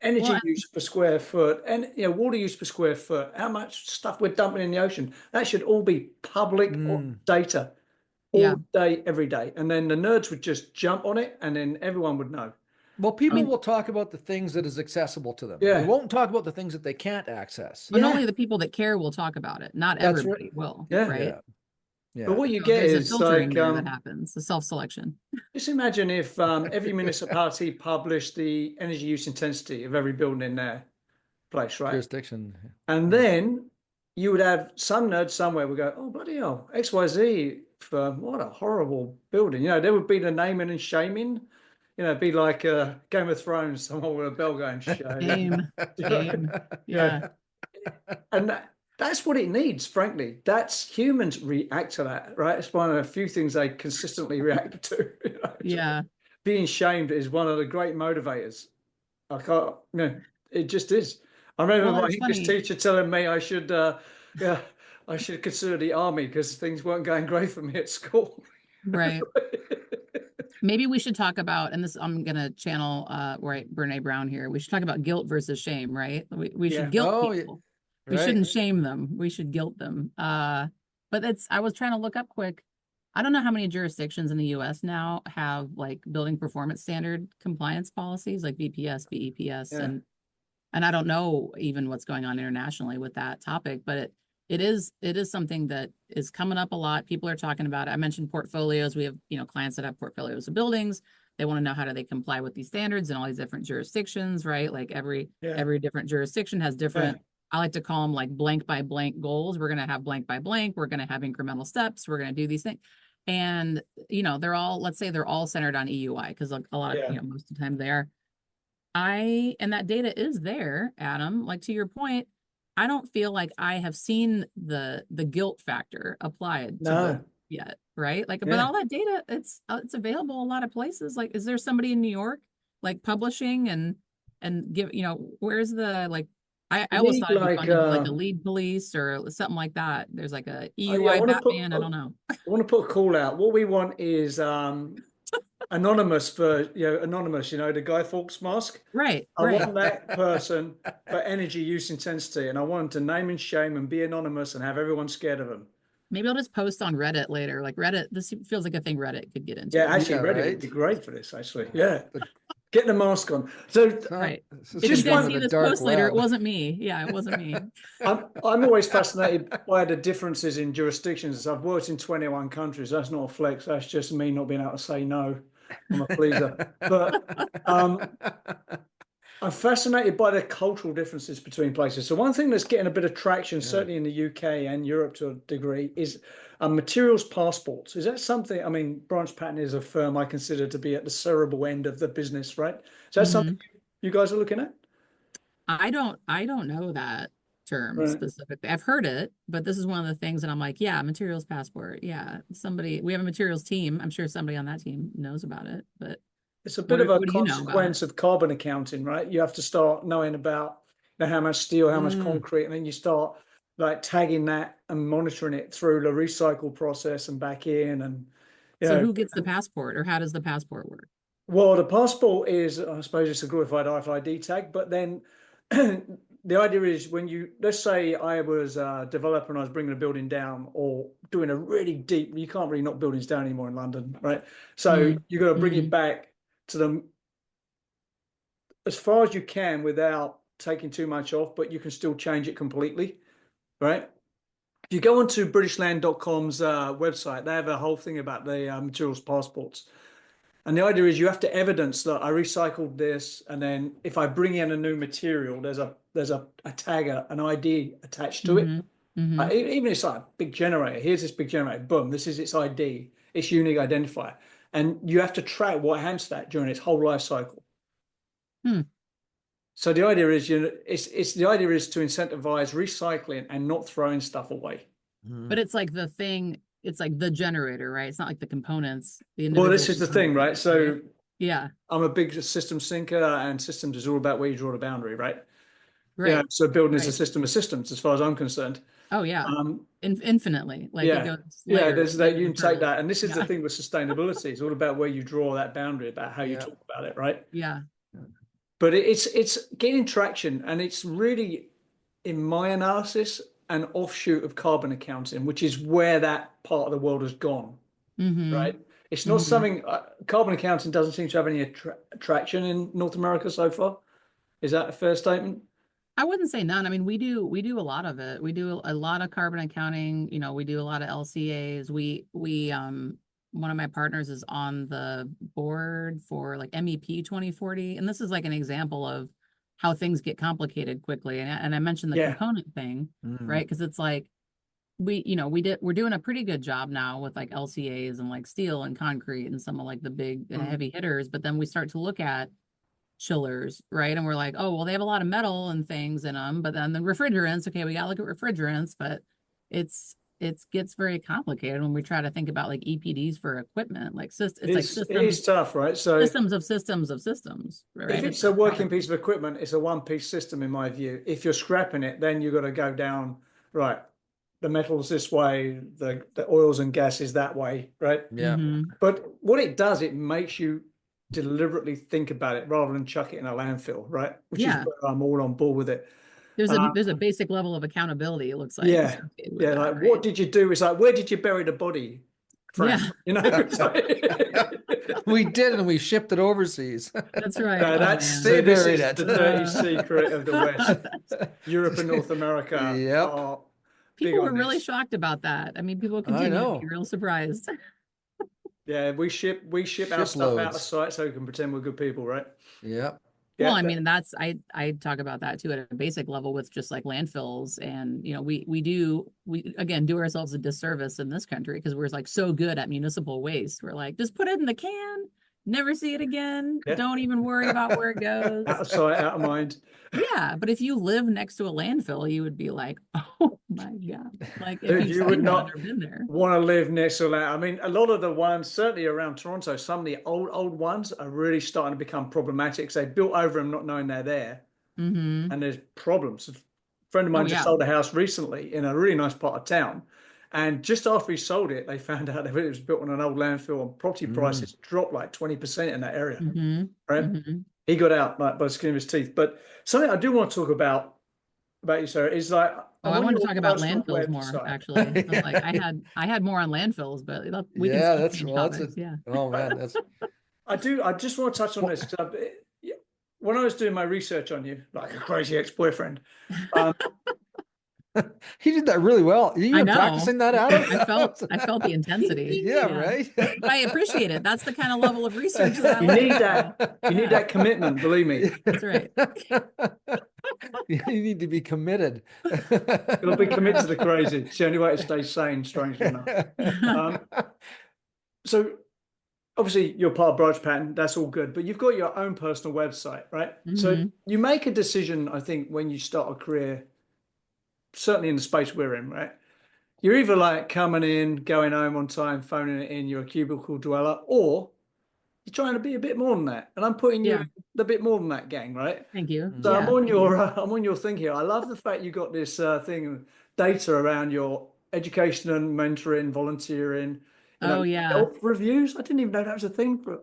Energy use per square foot and water use per square foot, how much stuff we're dumping in the ocean. That should all be public data all day, every day. And then the nerds would just jump on it and then everyone would know. Well, people will talk about the things that is accessible to them. Yeah. They won't talk about the things that they can't access. And only the people that care will talk about it. Not everybody will. Yeah. Right. Yeah. But what you get There's is a filtering like there that happens, the self-selection. Just imagine if every municipality published the energy use intensity of every building in their place, right? Jurisdiction. And then you would have some nerd somewhere would go, oh, bloody hell, XYZ firm, what a horrible building. There would be the naming and shaming. It'd be like Game of Thrones, someone with a bell going, shame. Shame. Yeah. And that's what it needs, frankly. That's humans react to that, right? It's one of the few things they consistently react to. Yeah. Being shamed is one of the great motivators. It just is. I remember my English teacher telling me I should consider the army because things weren't going great for me at school. Right. Maybe we should talk about, and this I'm going to channel Brene Brown here. We should talk about guilt versus shame, right? We should guilt people. We shouldn't shame them. We should guilt them. But I was trying to look up quick. I don't know how many jurisdictions in the US now have like building performance standard compliance policies like BPS, BEPS, and I don't know even what's going on internationally with that topic, but it is something that is coming up a lot. People are talking about it. I mentioned portfolios. We have, clients that have portfolios of buildings. They want to know how do they comply with these standards in all these different jurisdictions, right? Like every different jurisdiction has different, I like to call them like blank by blank goals. We're going to have blank by blank. We're going to have incremental steps. We're going to do these things. And, you know, they're all, let's say they're all centered on EUI because a lot of, you know, most of the time they are. And that data is there, Adam, like to your point, I don't feel like I have seen the guilt factor applied to it yet, right? Like, but all that data, it's available a lot of places. Like, is there somebody in New York like publishing and give, you know, where's the like, I always thought it'd be fun to do like a lead police or something like that. There's like a EUI Batman, I don't know. I want to put a call out. What we want is anonymous anonymous, you know, the Guy Fawkes mask. Right. I want that person for energy use intensity, and I want them to name and shame and be anonymous and have everyone scared of them. Maybe I'll just post on Reddit later. Like Reddit, this feels like a thing Reddit could get into. Yeah, actually, Reddit would be great for this. Actually, get the mask on. So right. If you guys see this post later, it wasn't me. Yeah, it wasn't me. I'm always fascinated by the differences in jurisdictions. I've worked in 21 countries. That's not a flex. That's just me not being able to say no. I'm a pleaser. But I'm fascinated by the cultural differences between places. So one thing that's getting a bit of traction, certainly in the UK and Europe to a degree, is materials passports. Is that something, I mean, BranchPattern is a firm I consider to be at the cerebral end of the business, right? Is that something you guys are looking at? I don't know that term specifically. I've heard it, but this is one of the things that I'm like, yeah, materials passport. Yeah, we have a materials team. I'm sure somebody on that team knows about it, but it's a bit of a consequence of carbon accounting, right? You have to start knowing about how much steel, how much concrete, and then you start like tagging that and monitoring it through the recycle process and back in. And so who gets the passport, or how does the passport work? Well, the passport is, I suppose, it's a glorified RFID tag, but then the idea is when let's say I was a developer and I was bringing a building down or doing a really deep, you can't really knock buildings down anymore in London, right? So you got to bring it back to them as far as you can without taking too much off, but you can still change it completely, right? If you go onto BritishLand.com's website, they have a whole thing about the materials passports. And the idea is you have to evidence that I recycled this, and then if I bring in a new material, there's a tagger, an ID attached to it. Even if it's like a big generator, here's this big generator, boom, this is its ID, its unique identifier. And you have to track what happens to that during its whole life cycle. So the idea is, the idea is to incentivize recycling and not throwing stuff away. But it's like the thing. It's like the generator, right? It's not like the components. Well, this is the thing, right? So yeah, I'm a big systems thinker, and systems is all about where you draw the boundary, right? Yeah. So building is a system of systems, as far as I'm concerned. Oh yeah, infinitely. Like it goes there's that you can take that, and this is the thing with sustainability. It's all about where you draw that boundary, about how you talk about it, right? Yeah. But it's gaining traction, and it's really, in my analysis, an offshoot of carbon accounting, which is where that part of the world has gone, right? It's not something, carbon accounting doesn't seem to have any traction in North America so far. Is that a fair statement? I wouldn't say none. I mean, we do a lot of it. We do a lot of carbon accounting. You know, we do a lot of LCAs. We one of my partners is on the board for like MEP 2040. And this is like an example of how things get complicated quickly. And I mentioned the component thing, right? Because it's like, we're doing a pretty good job now with like LCAs and like steel and concrete and some of like the big heavy hitters. But then we start to look at chillers, right? And we're like, oh, well, they have a lot of metal and things in them. But then the refrigerants, okay, we got to look at refrigerants, but it gets very complicated when we try to think about like EPDs for equipment. Like it is tough, right? So systems of systems, right? If it's a working piece of equipment, it's a one-piece system in my view. If you're scrapping it, then you've got to go down, right? The metal's this way, the oils and gases that way, right? Yeah. But what it does, it makes you deliberately think about it rather than chuck it in a landfill, right? Which is where I'm all on board with it. There's a basic level of accountability, it looks like. Yeah. Like right? What did you do? It's like, where did you bury the body? Frank? Yeah. You know? We did, and we shipped it overseas. That's right. This is the dirty secret of the West. Europe and North America. People were really shocked about that. I mean, people continue to be real surprised. Yeah, we ship our stuff out of Shiploads. sight so we can pretend we're good people, right? Yeah. Yeah, Well, I mean, that's I talk about that too at a basic level with just like landfills, and you know, we again do ourselves a disservice in this country because we're like so good at municipal waste. We're like, just put it in the can, never see it again, Yeah. don't even worry about where it goes. out of sight, out of mind. Yeah, but if you live next to a landfill, you would be like, oh my God. Like if Dude, you've you would seen not one or been there. want to live next to that. I mean, a lot of the ones, certainly around Toronto, some of the old ones are really starting to become problematic. So they built over them not knowing they're there, Mm-hmm. and there's problems. A friend of Oh mine just yeah. sold a house recently in a really nice part of town. And just after he sold it, they found out that it was built on an old landfill and property prices dropped like 20% in that area. Mm-hmm. Right? Mm-hmm. He got out like by the skin of his teeth. But something I do want to talk about you, Sarah, is like Oh, I I'm on wanted to your talk about personal landfills more, website. actually. I was like, I had more on landfills, but we can Yeah, still that's change well, that's topics. Yeah. oh man, that's I just want to touch on this because when I was doing my research on you, like a crazy ex-boyfriend, he did that really well. You I been know. practicing that, Adam? I felt the intensity. Yeah, right. But I appreciate it. That's the kind of level of research that I you like. need that commitment, believe me. That's right. You need to be committed. You'll be committed to the crazy. It's the only way to stay sane, strangely enough. So obviously you're part of BranchPattern, that's all good, but you've got your own personal website, right? So Mm-hmm. you make a decision, I think, when you start a career, certainly in the space we're in, right? You're either like coming in, going home on time, phoning it in, you're a cubicle dweller, or you're trying to be a bit more than that. And I'm putting you Yeah. a bit more than that, gang, right? Thank you. So Yeah, I'm on thank your you. I'm on your thing here. I love the fact you got this thing data around your education and mentoring, volunteering, Oh yeah. Yelp reviews. I didn't even know that was a thing for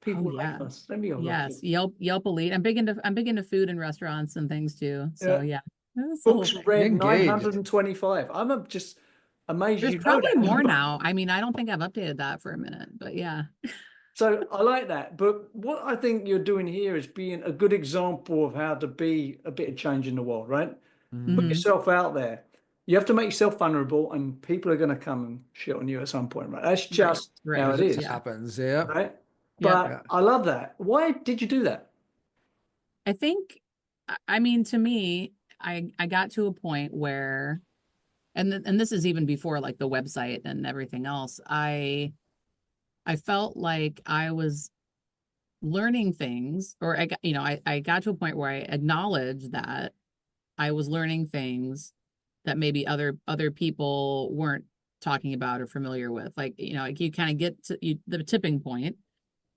people Oh like yeah. us. Let me have a look. Yes. Yelp Elite. I'm big into food and restaurants and things too. So yeah. That's the whole Books thing. read Engaged. 925. I'm just amazed There's you know probably that. more now. I mean, I don't think I've updated that for a minute, but yeah. So I like that. But what I think you're doing here is being a good example of how to be a bit of change in the world, right? Put Mhm. yourself out there. You have to make yourself vulnerable, and people are going to come and shit on you at some point, right? That's just Right. how it is, It happens. Yeah. right? Yeah. But I love that. Why did you do that? I think, I mean, to me, I got to a point where, and this is even before like the website and everything else. I felt like I was learning things, or I got to a point where I acknowledged that I was learning things that maybe other people weren't talking about or familiar with. Like, like you kind of get to the tipping point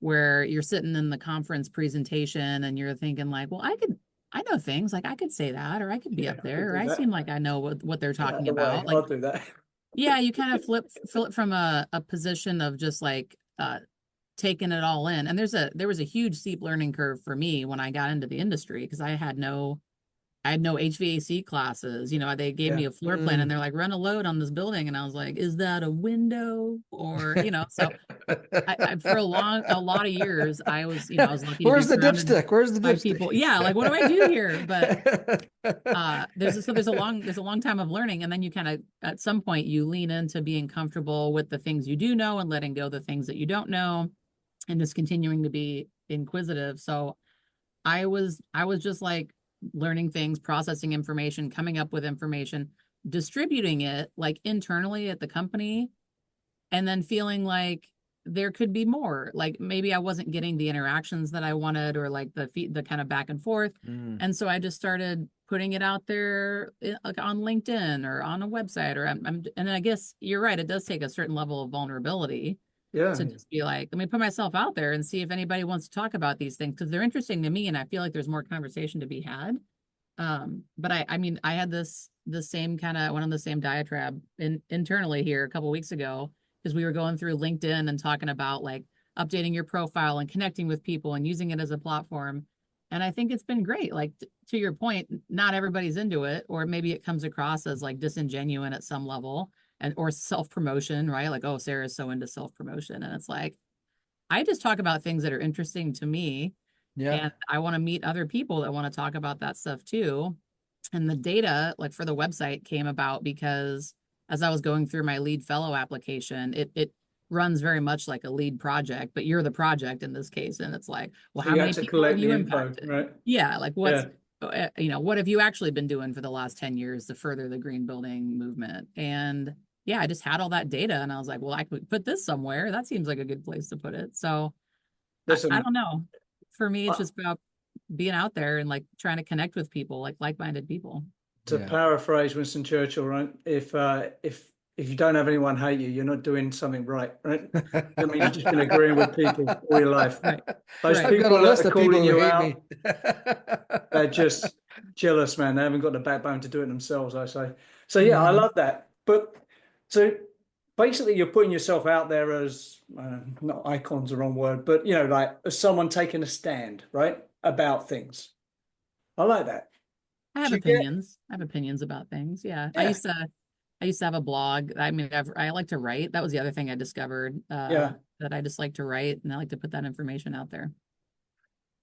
where you're sitting in the conference presentation and you're thinking like, well, I know things, like I could say that, or I could be up there, or I seem like I know what they're talking about. Like, I'll do that. yeah, you kind of flip from a position of just like taking it all in. And there was a huge steep learning curve for me when I got into the industry because I had no HVAC classes. They gave me a floor plan and they're like, run a load on this building. And I was like, is that a window? Or, so I for a lot of years, I was lucky Where's to the be surrounded dipstick? Where's the by dipstick? people. Yeah. Like, what do I do here? But there's a long time of learning. And then you kind of, at some point you lean into being comfortable with the things you do know and letting go the things that you don't know and just continuing to be inquisitive. So I was just like learning things, processing information, coming up with information, distributing it like internally at the company, and then feeling like there could be more. Like maybe I wasn't getting the interactions that I wanted, or like the kind of back and forth. And so I just started putting it out there like on LinkedIn or on a website, or and I guess you're right. It does take a certain level of vulnerability to just be like, let me put myself out there and see if anybody wants to talk about these things because they're interesting to me and I feel like there's more conversation to be had. But I mean, I had the same kind of went on the same diatribe internally here a couple of weeks ago because we were going through LinkedIn and talking about like updating your profile and connecting with people and using it as a platform. And I think it's been great. Like to your point, not everybody's into it, or maybe it comes across as like disingenuous at some level. Or self-promotion, right? Like, oh, Sarah's so into self-promotion. And it's like, I just talk about things that are interesting to me. Yeah. And I want to meet other people that want to talk about that stuff too. And the data, like for the website, came about because as I was going through my lead fellow application, it runs very much like a lead project, but you're the project in this case. And it's like, well, So how you many had to people have collect the you info, impacted? right? Yeah. Like Yeah. what have you actually been doing for the last 10 years to further the green building movement? And yeah, I just had all that data and I was like, well, I could put this somewhere. That seems like a good place to put it. So I Listen, don't know. For me, it's I- just about being out there and like trying to connect with people, like-minded people. to Yeah. paraphrase Winston Churchill, right? If you don't have anyone hate you, you're not doing something right? That means you've just been agreeing with people all your life. Right. Those Right. I've got a people that list are of people calling who you hate out, me. they're just jealous, man. They haven't got the backbone to do it themselves, I say. So yeah, I Mhm. love that. But so basically, you're putting yourself out there as not icon's the wrong word, but like as someone taking a stand, right, about things. I like that. I have Do you get? opinions. I have opinions about things. Yeah. Yeah, I used to have a blog. I mean, I like to write. That was the other thing I discovered, yeah. that I just like to write and I like to put that information out there.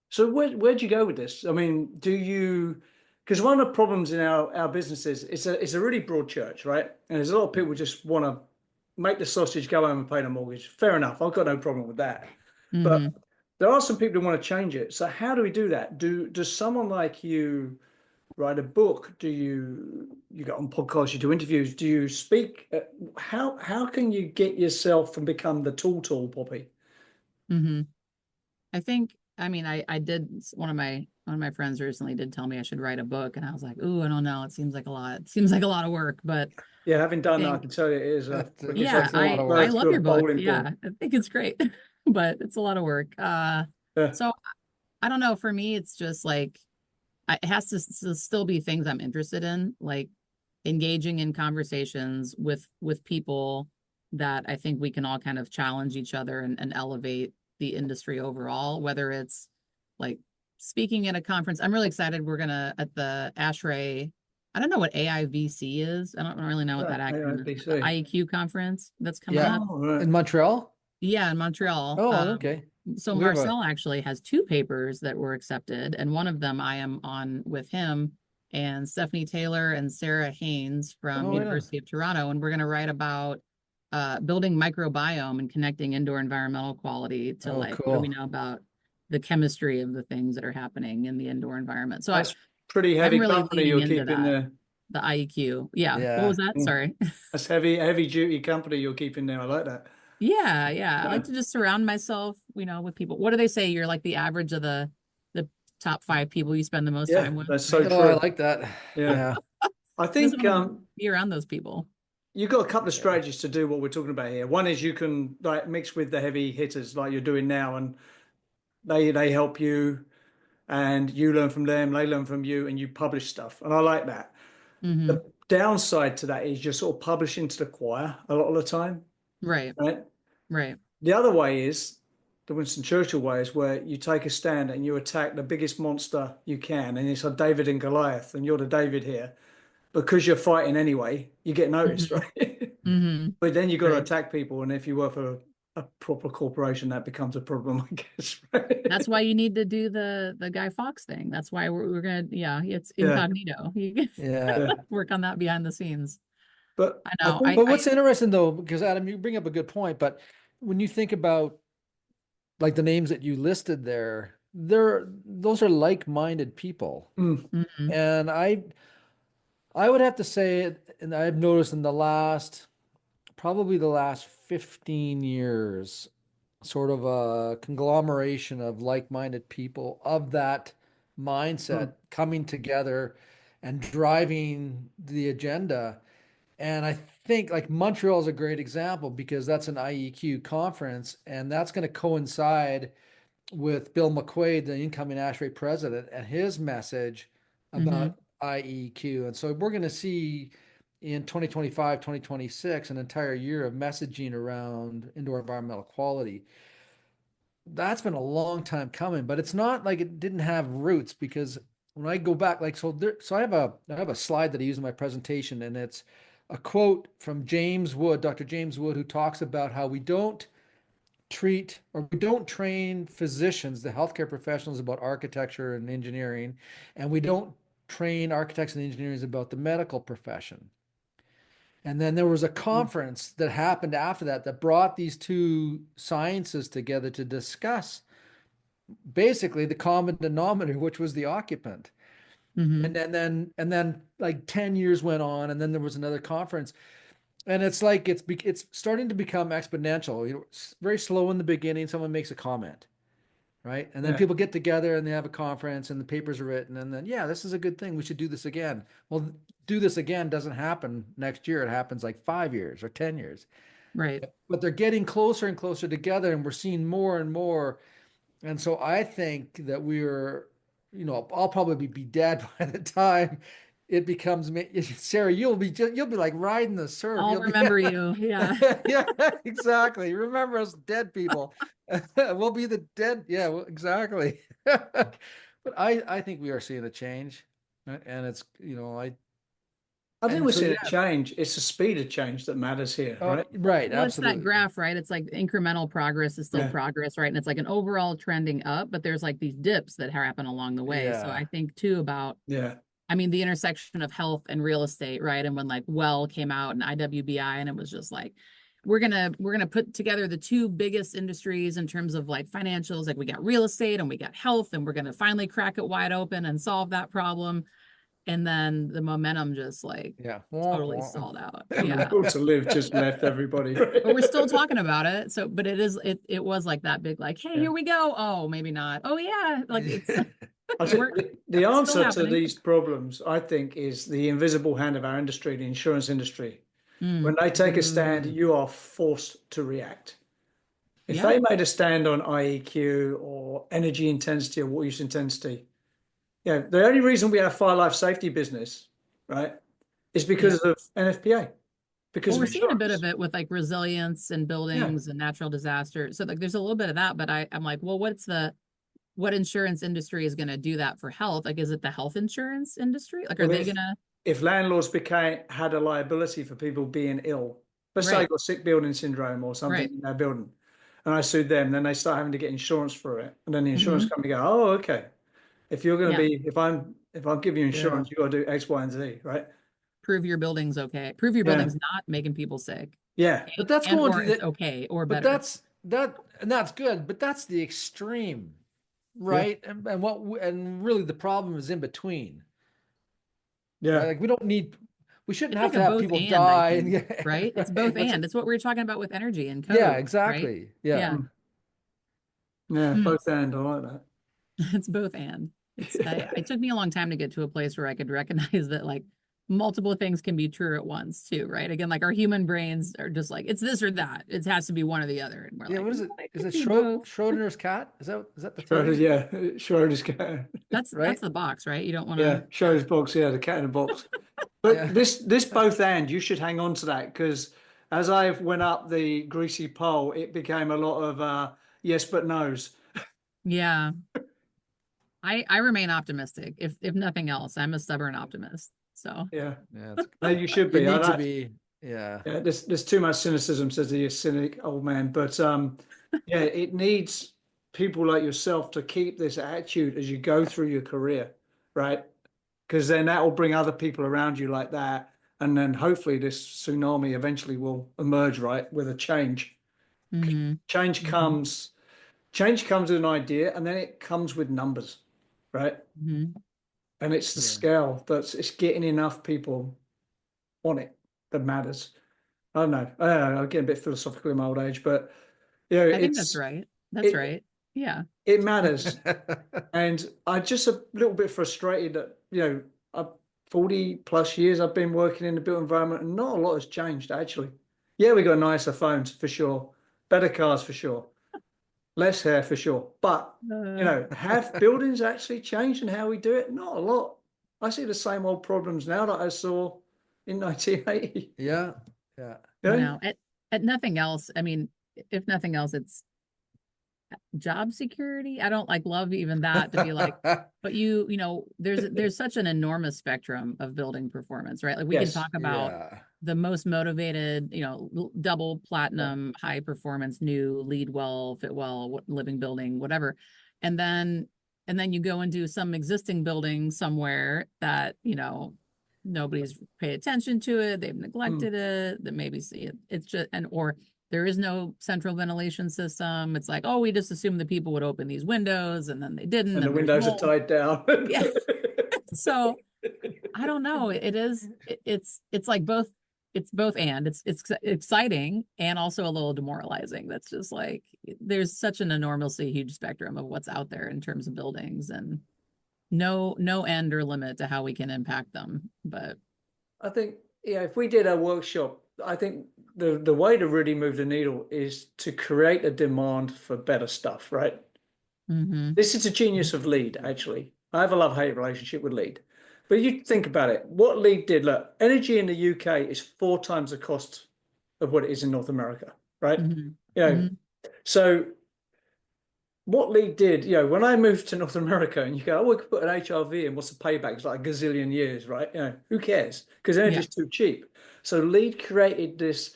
So where'd you go with this? I mean, do you? Because one of the problems in our businesses, it's a really broad church, right? And there's a lot of people just want to make the sausage, go home and pay the mortgage. Fair enough. I've got no problem with that. But Mhm. there are some people who want to change it. So how do we do that? Does someone like you write a book? Do you go on podcasts? You do interviews? Do you speak? How can you get yourself and become the tool, Poppy? Mhm. I mean, I did, one of my friends recently did tell me I should write a book and I was like, ooh, I don't know. It seems like a lot. It seems like a lot of work, but Yeah, having I done that, I think, can tell you it is. yeah, That's a lot of work. I Birds love to a your book. bowling Yeah. ball. I think it's great, but it's a lot of work. Yeah. So I don't know. For me, it's just like, it has to still be things I'm interested in, like engaging in conversations with people that I think we can all kind of challenge each other and elevate the industry overall, whether it's like speaking at a conference. I'm really excited. We're gonna at the ASHRAE. I don't know what AIVC is. I don't really know what that acronym is. The AIVC. IEQ conference that's coming Yeah. up. Oh, right. In Montreal? Yeah, in Montreal. Oh, okay. So We have a- Marcel actually has two papers that were accepted, and one of them I am on with him and Stephanie Taylor and Sarah Haynes from Oh, right on. University of Toronto, and we're going to write about building microbiome and connecting indoor environmental quality to Oh, like what do we cool. know about the chemistry of the things that are happening in the indoor environment. So That's pretty I'm heavy really company leaning you're into keeping that, there. the IEQ. Yeah. What Yeah. was that? Mm. Sorry. That's heavy duty company you're keeping there. I like that. Yeah, yeah. I Yeah. like to just surround myself, with people. What do they say? You're like the average of the top 5 people you spend the most Yeah, time with. that's so right? Oh, I true. like that. Yeah. Yeah. I Just think want to be around those people. you've got a couple of strategies to do what we're talking about here. One is you can like mix with the heavy hitters like you're doing now, and they help you, and you learn from them, they learn from you, and you publish stuff. And I like that. Hmm. The downside to that is you're sort of publishing to the choir a lot of the time, Right, right? right. The other way is the Winston Churchill way, is where you take a stand and you attack the biggest monster you can, and it's a David and Goliath, and you're the David here. Because you're fighting anyway, you get noticed, Hmm. right? Hmm. But then you've got to Right. attack people, and if you work for a proper corporation, that becomes a problem, I guess. Right? That's why you need to do the Guy Fawkes thing. That's why we're gonna, it's Yeah, incognito. You can Yeah. yeah. work on that behind the scenes. But I I know. think But what's interesting though, because Adam, you bring up a good point, but when you think about like the names that you listed there, those are like-minded people. mm, Hmm. And I would have to say, and I've noticed in probably the last 15 years, sort of a conglomeration of like-minded people of that mindset mm, coming together and driving the agenda. And I think like Montreal is a great example because that's an IEQ conference, and that's going to coincide with Bill McQuaid, the incoming ASHRAE president, and his message Hmm. about IEQ. And so we're going to see in 2025, 2026, an entire year of messaging around indoor environmental quality. That's been a long time coming, but it's not like it didn't have roots because when I go back, like so I have a slide that I use in my presentation, and it's a quote from James Wood, Dr. James Wood, who talks about how we don't train physicians, the healthcare professionals, about architecture and engineering, and we don't train architects and engineers about the medical profession. And then there was a conference that happened after that that brought these two sciences together to discuss basically the common denominator, which was the occupant. Mhm. And then like 10 years went on, and then there was another conference. And it's like it's starting to become exponential. It's very slow in the beginning. Someone makes a comment, right? And then Yeah. people get together and they have a conference and the papers are written. And then, yeah, this is a good thing. We should do this again. Well, do this again doesn't happen next year. It happens like 5 years or 10 years. Right. But they're getting closer and closer together, and we're seeing more and more. And so I think that I'll probably be dead by the time it becomes Sarah, you'll be like riding the surf. I'll You'll be, remember you. Yeah. yeah, exactly. Remember us dead people. We'll be the dead. Yeah, well, exactly. But I think we are seeing a change, and it's I think and we're so seeing yeah. a change. It's the speed of change that matters here, right? Right, Well, it's that absolutely. graph, right? It's like incremental progress is still Yeah. progress, right? And it's like an overall trending up, but there's like these dips that happen along the way. So Yeah. I think too about, Yeah. I mean, the intersection of health and real estate, right? And when like Well came out and IWBI, and it was just like, we're gonna put together the two biggest industries in terms of like financials. Like we got real estate and we got health, and we're gonna finally crack it wide open and solve that problem. And then the momentum just like Yeah. totally stalled out. And Yeah. the will to live just left everybody. But we're still talking about it. So, but it was like that big, like, hey, Yeah. here we go. Oh, maybe not. Oh yeah. Like it's I think We're- the it's answer still to happening. these problems, I think, is the invisible hand of our industry, the insurance industry. When they take a stand, you are forced to react. If Yeah. they made a stand on IEQ or energy intensity or water use intensity, the only reason we have fire life safety business, right, is because of NFPA. Because Well, of we're seeing a bit insurance. of it with like resilience and buildings and natural disasters. So like there's a little bit of that, but I'm like, well, what insurance industry is going to do that for health? Like, is it the health insurance industry? Like, are Well, they going to? if landlords had a liability for people being ill, let's say they Right. got sick building syndrome or something Right. in their building, and I sued them, then they start having to get insurance for it, and then the insurance Mhm. company go, oh, okay, if you're going to Yeah. be, if I'm giving you insurance, you got to do X, Y, and Z, right? Prove your building's okay. Prove your Yeah, building's not making people sick. yeah, But that's And going or to it's the, okay or but better. that's good, but that's the extreme, yeah, right? And really the problem is in between, right? yeah. Like we shouldn't It's have like to a have both people and, I die and think, right? It's both What's and. It's what we were talking about with energy and code, yeah, right? exactly. Yeah. Yeah. Yeah, Mm. both and I like that. It's both and. It took me a long time to get to a place where I could recognize that like multiple things can be true at once too, right? Again, like our human brains are just like, it's this or that. It has to be one or the other. And we're Yeah, like, what is it? "No, Is could it be both." Schrodinger's cat? Is that the Schroeder's, theory? yeah, Schroeder's cat. That's Right? the box, right? You don't want Yeah, to. Schroeder's box, yeah, the cat in the box. But Yeah. this both and you should hang on to that because as I went up the greasy pole, it became a lot of yes but no's. Yeah. I remain optimistic. If nothing else, I'm a stubborn optimist. So Yeah, Yeah, no, you should you be. need to be. Yeah. Yeah, there's too much cynicism, says the cynic old man. But yeah, it needs people like yourself to keep this attitude as you go through your career, right? Because then that will bring other people around you like that, and then hopefully this tsunami eventually will emerge, right, with a change. mhm. Change comes, change comes with an idea, and then it comes with numbers, right? Mhm. And it's the Yeah. scale it's getting enough people on it that matters. I don't know. I'm getting a bit philosophical in my old age, but yeah, I think that's right. That's right. Yeah. It matters. And I'm just a little bit frustrated that, 40 plus years I've been working in the built environment and not a lot has changed actually. Yeah, we got nicer phones for sure, better cars for sure, less hair for sure. But, have buildings actually changed in how we do it? Not a lot. I see the same old problems now that I saw in 1980. Yeah. Yeah. Yeah. No, at nothing else. I mean, if nothing else, it's job security. I don't like love even that to be like, but there's such an enormous spectrum of building performance, right? Like we can Yes. talk about Yeah. the most motivated, double platinum, high performance, new, lead well, fit well, living building, whatever. And then you go into some existing building somewhere that, nobody's paid attention to it, they've neglected it, that maybe see it, it's just, or there is no central ventilation system. It's like, oh, we just assumed that people would open these windows, and then they didn't. And the windows are tied down. Yeah. So I don't know. It's like both. It's both, and it's exciting and also a little demoralizing. That's just like, there's such an enormously huge spectrum of what's out there in terms of buildings, and no end or limit to how we can impact them. But I think, yeah, if we did a workshop, I think the way to really move the needle is to create a demand for better stuff, right? This is a genius of LEED, actually. I have a love-hate relationship with LEED. But you think about it, what LEED did, look, energy in the UK is 4 times the cost of what it is in North America, right? You know, so what LEED did, you know, when I moved to North America and you go, oh, we could put an HRV in, what's the payback? It's like a gazillion years, right? You know, who cares? Because energy is too cheap. So LEED created this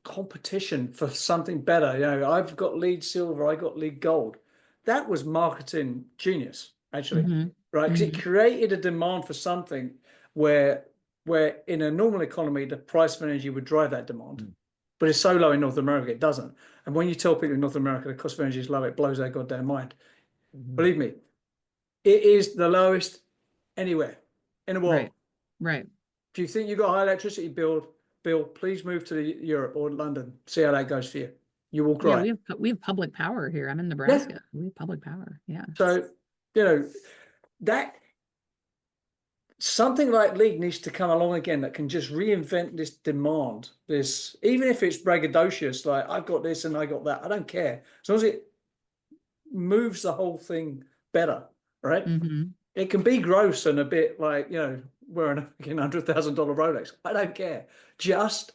competition for something better. You know, I've got LEED silver, I got LEED gold. That was marketing genius, actually, right? Because it created a demand for something where in a normal economy, the price of energy would drive that demand. But it's so low in North America, it doesn't. And when you tell people in North America the cost of energy is low, it blows their goddamn mind. Believe me, it is the lowest anywhere in the world. Right. If you think you've got a high electricity bill, please move to Europe or London. See how that goes for you. You will cry. Yeah, we have public power here. I'm in Nebraska. We have public power. Yeah. So, you know, that something like LEED needs to come along again that can just reinvent this demand. This, even if it's braggadocious, like I've got this and I got that, I don't care. As long as it moves the whole thing better, right? It can be gross and a bit like, you know, wearing a $100,000 Rolex. I don't care. Just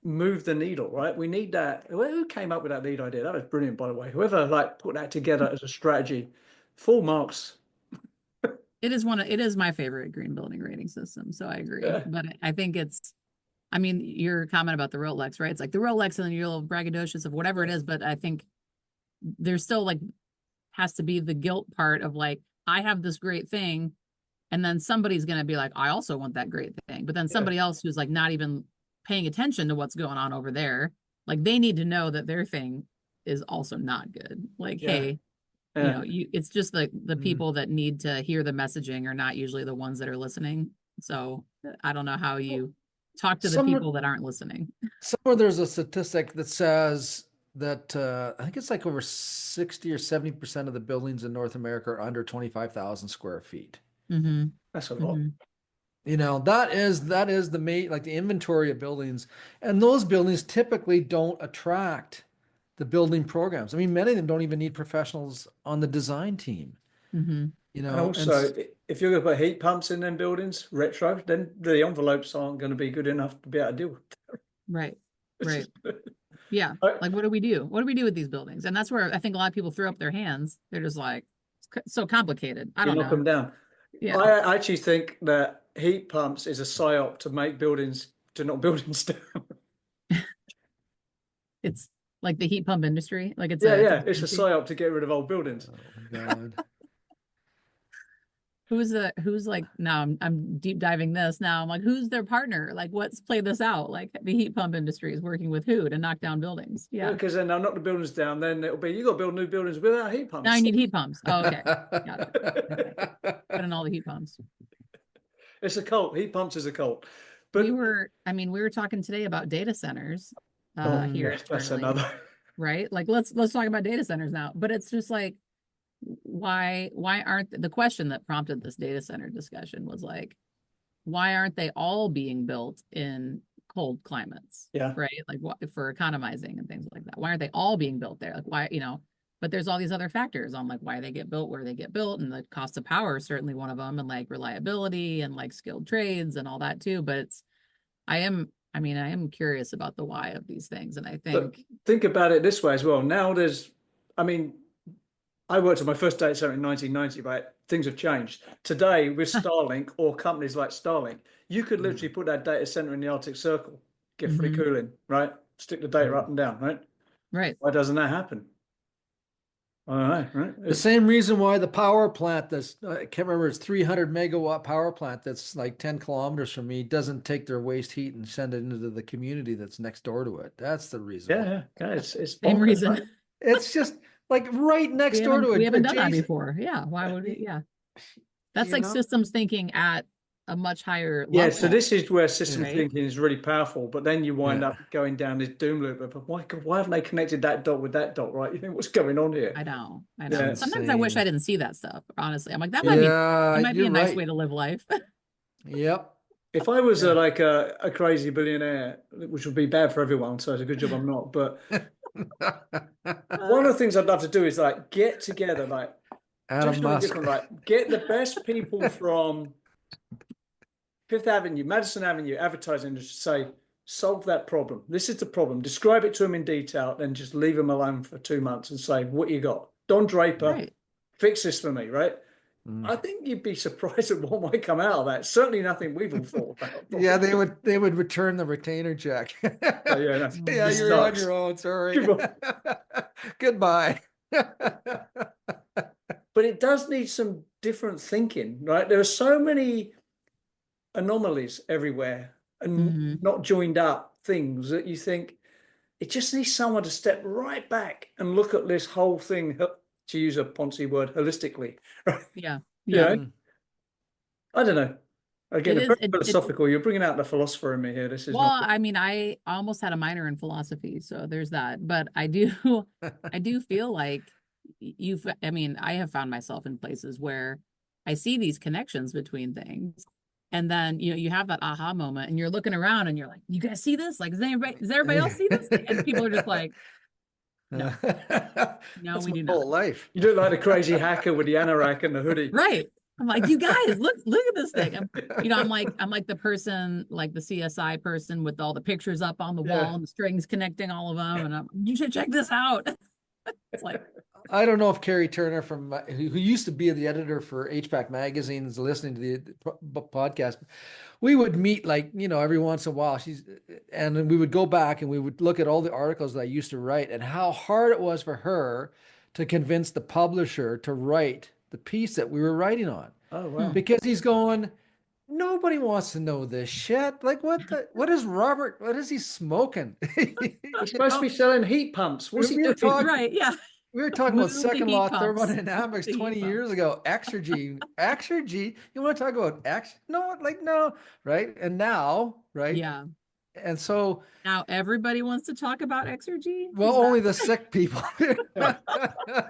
move the needle, right? We need that. Who came up with that LEED idea? That was brilliant, by the way. Whoever like put that together as a strategy, full marks. It is my favorite green building rating system. So I agree. But I think I mean, your comment about the Rolex, right? It's like the Rolex and then your little braggadocious of whatever it is. But I think there's still like has to be the guilt part of like, I have this great thing. And then somebody's going to be like, I also want that great thing. But then somebody else who's like not even paying attention to what's going on over there, like they need to know that their thing is also not good. Like, hey, you know, it's just the people that need to hear the messaging are not usually the ones that are listening. So I don't know how you talk to the people that aren't listening. Somewhere there's a statistic that says that I think it's like over 60 or 70% of the buildings in North America are under 25,000 square feet. That's a lot. You know, that is the like the inventory of buildings, and those buildings typically don't attract the building programs. I mean, many of them don't even need professionals on the design team. You know, and also, if you're going to put heat pumps in them buildings, retro, then the envelopes aren't going to be good enough to be able to deal with it. Right. Yeah. Like, what do we do? What do we do with these buildings? And that's where I think a lot of people throw up their hands. They're just like, it's so complicated. I don't know. Knock them down. Yeah. I actually think that heat pumps is a psyop to make buildings, to knock buildings down. It's like the heat pump industry. Like it's it's a psyop to get rid of old buildings. Oh my God. Who's like, now I'm deep diving this now. I'm like, who's their partner? Like, let's play this out. Like the heat pump industry is working with who to knock down buildings? Yeah. Because then they'll knock the buildings down. Then it'll be, you got to build new buildings without heat pumps. Now you need heat pumps. Oh, okay. Got it. Okay. Put in all the heat pumps. It's a cult. Heat pumps is a cult. But we were talking today about data centers here. That's another. Right. Like let's talk about data centers now. But it's just like, why aren't the question that prompted this data center discussion was like, why aren't they all being built in cold climates? Right. Like what for economizing and things like that. Why aren't they all being built there? Like why, you know, but there's all these other factors on like why they get built, where they get built, and the cost of power is certainly one of them, and like reliability and like skilled trades and all that too. But I am curious about the why of these things. And I think about it this way as well. Now I worked on my first data center in 1990, right? Things have changed. Today, with Starlink or companies like Starlink, you could literally put that data center in the Arctic Circle, get free cooling, right? Stick the data up and down, right? Right. Why doesn't that happen? All right, right. The same reason why the power plant that's, I can't remember, it's 300 megawatt power plant that's like 10 kilometers from me doesn't take their waste heat and send it into the community that's next door to it. That's the reason. Yeah, it's Same bonkers, reason. right? It's just like right next door to it. We haven't done that adjacent- before. Yeah. Why would we? Yeah. That's You like know? systems thinking at a much higher Yeah, level. so this is where system Right. thinking is really powerful, but then you wind Yeah. up going down this doom loop of why haven't they connected that dot with that dot, right? You think what's going on here? I know. Yeah. Sometimes I wish I Insane. didn't see that stuff. Honestly, I'm like, that might be Yeah, a nice right. way to live life. Yep. If I was Yeah. a crazy billionaire, which would be bad for everyone, so it's a good job I'm not. But one of the things I'd love to do is like get together, like Adam something Musk. different, like get the best people from Fifth Avenue, Madison Avenue, advertising industry, say, solve that problem. This is the problem. Describe it to them in detail, then just leave them alone for 2 months and say, what you got? Don Draper, Right. fix this for me, right? Mm. I think you'd be surprised at what might come out of that. Certainly nothing we've all thought about. Yeah, they would return the retainer check. Oh, yeah, no, Yeah, this you're on sucks. your own. Sorry. Goodbye. Goodbye. But it does need some different thinking, right? There are so many anomalies everywhere and not joined up things that you think it just needs someone to step right back and look at this whole thing, to use a Ponzi word, holistically. Right? Yeah. Yeah. Mm. I don't know. Again, It is- very it- philosophical. You're bringing out the philosopher in me here. This is Well, not. I mean, I almost had a minor in philosophy, so there's that. But I do feel like I have found myself in places where I see these connections between things. And then, you have that aha moment and you're looking around and you're like, you guys see this? Like, does everybody else see this? And people are just like, no, That's we my do whole not. life. You look like the crazy hacker with the anorak and the hoodie. Right. I'm like, you guys, look at this thing. I'm like the person, like the CSI person with all the pictures up on the Yeah. wall and the strings connecting all of them. And you should check this out. It's like, I don't know if Carrie Turner who used to be the editor for HPAC magazine is listening to the podcast. We would meet every once in a while. And then we would go back and we would look at all the articles that I used to write and how hard it was for her to convince the publisher to write the piece that we were writing on. Oh, wow. Because he's going, nobody wants to know this shit. Like what is he smoking? He's supposed to be selling heat pumps. What's he We were doing? talking- right. Yeah. We were talking about Move the second heat law pumps. thermodynamics Move the 20 heat years pumps. ago. Exergy. Exergy. You want to talk about no, right? And now, right? Yeah. And so, Now everybody wants to talk about exergy. well, only the sick people.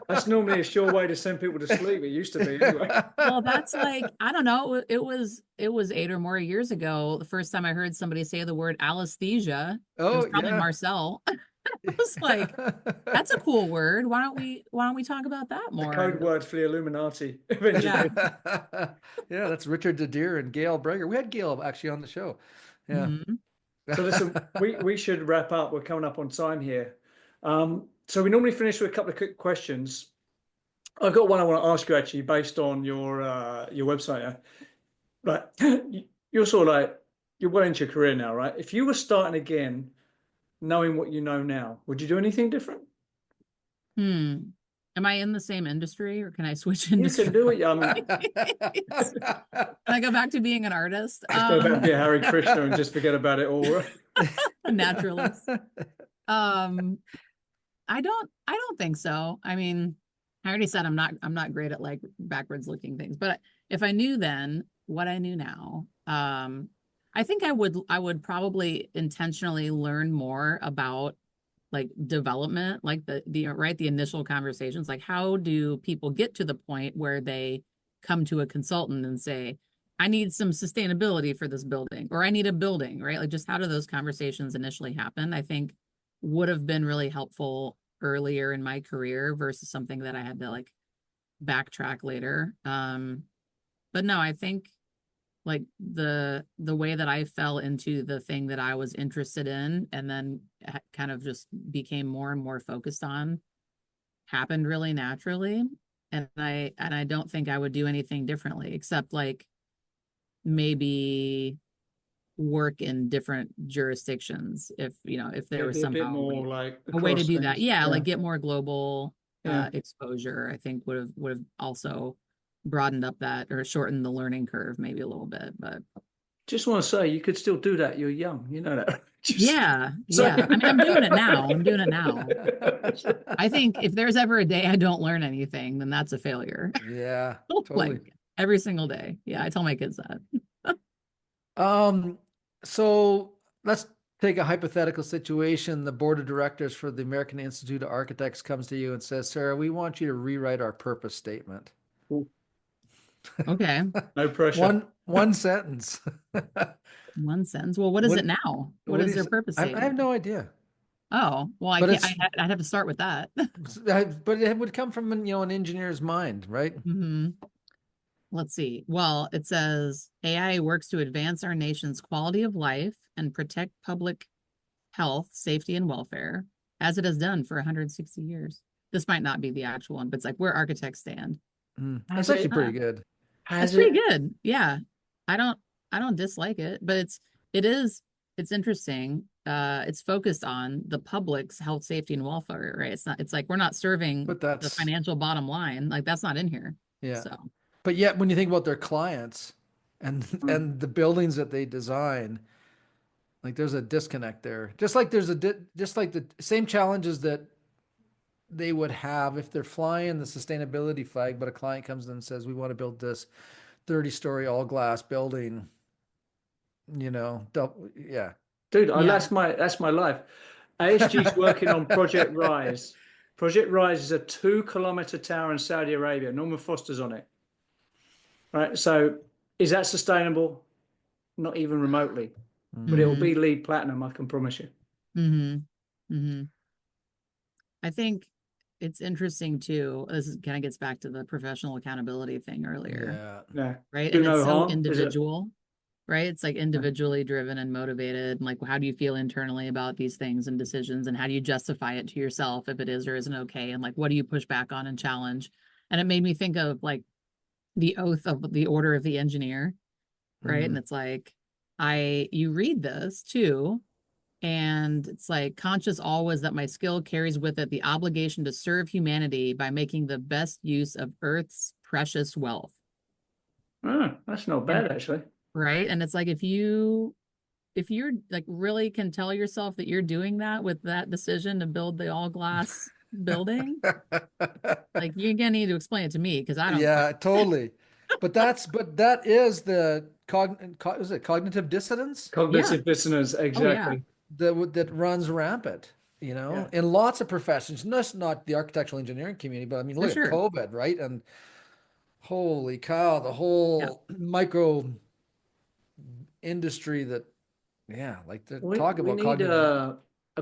That's normally a sure way to send people to sleep. It used to be anyway. Well, that's like, I don't know. It was 8 or more years ago. The first time I heard somebody say the word anesthesia, it was probably yeah. Marcel. I was like, that's a cool word. Why don't we talk about that The more? code word for the Illuminati. Yeah. Yeah, that's Richard DeDeer and Gail Breger. We had Gail actually on the show. Yeah. Mhm. So listen, we should wrap up. We're coming up on time here. So we normally finish with a couple of quick questions. I've got one I want to ask you actually based on your website. Right, you're sort of like, you're well into your career now, right? If you were starting again, knowing what you know now, would you do anything different? Am I in the same industry or can I switch You industry? can do it. I mean, Can I go back to being an artist? just go back and be a Hare Krishna and just forget about it all. A naturalist. I don't think so. I mean, I already said I'm not great at like backwards looking things, but if I knew then what I knew now, I think I would probably intentionally learn more about like development, like the initial conversations, like how do people get to the point where they come to a consultant and say, I need some sustainability for this building, or I need a building, right? Like just how do those conversations initially happen? I think would have been really helpful earlier in my career versus something that I had to like backtrack later. But no, I think like the way that I fell into the thing that I was interested in and then kind of just became more and more focused on happened really naturally. And I don't think I would do anything differently except like maybe work in different jurisdictions if there was a bit somehow more like a way to across do that. things. Yeah, like get more global Yeah. exposure, I think would have also broadened up that or shortened the learning curve maybe a little bit. But Just want to say, you could still do that. You're young, you know that. yeah, saying. yeah. I mean, I'm doing it now. I'm doing it now. I think if there's ever a day I don't learn anything, then that's a failure. Yeah, totally. Like every single day. Yeah, I tell my kids that. So let's take a hypothetical situation. The board of directors for the American Institute of Architects comes to you and says, Sarah, we want you to rewrite our purpose statement. Okay. No pressure. One sentence. One sentence. Well, what is it now? What is their purpose I statement? have no idea. Oh, well, But I'd have to start with that. But it would come from, an engineer's mind, right? Let's see. Well, it says AI works to advance our nation's quality of life and protect public health, safety, and welfare, as it has done for 160 years. This might not be the actual one, but it's like where architects stand. That's actually pretty good. That's pretty good. Yeah. I don't dislike it, but it's interesting. It's focused on the public's health, safety, and welfare, right? It's like we're not serving the financial bottom line. Like that's not in here. Yeah. So But yet when you think about their clients and the buildings that they design, like there's a disconnect there. Just like just like the same challenges that they would have if they're flying the sustainability flag, but a client comes in and says, we want to build this 30-story all glass building, yeah. Dude, that's my life. ASG's working on Project Rise. Project Rise is a 2-kilometer tower in Saudi Arabia. Norman Foster's on it. Right. So is that sustainable? Not even remotely. But it will be LEED platinum, I can promise you. I think it's interesting too. This kind of gets back to the professional accountability thing earlier. Yeah. Right. And it's so individual, right? It's like individually driven and motivated. And like, how do you feel internally about these things and decisions? And how do you justify it to yourself if it is or isn't okay? And like, what do you push back on and challenge? And it made me think of like the oath of the order of the engineer, right? And it's like, you read this too, and it's like conscious always that my skill carries with it the obligation to serve humanity by making the best use of Earth's precious wealth. That's not bad, actually. Right. And it's like if you're like really can tell yourself that you're doing that with that decision to build the all glass building, like you're gonna need to explain it to me because I don't. Yeah, totally. But that is the cognitive dissonance? Cognitive dissonance, exactly. That runs rampant, in lots of professions, not the architectural engineering community, but I mean, look at COVID, right? And holy cow, the whole micro industry that, talk about we need a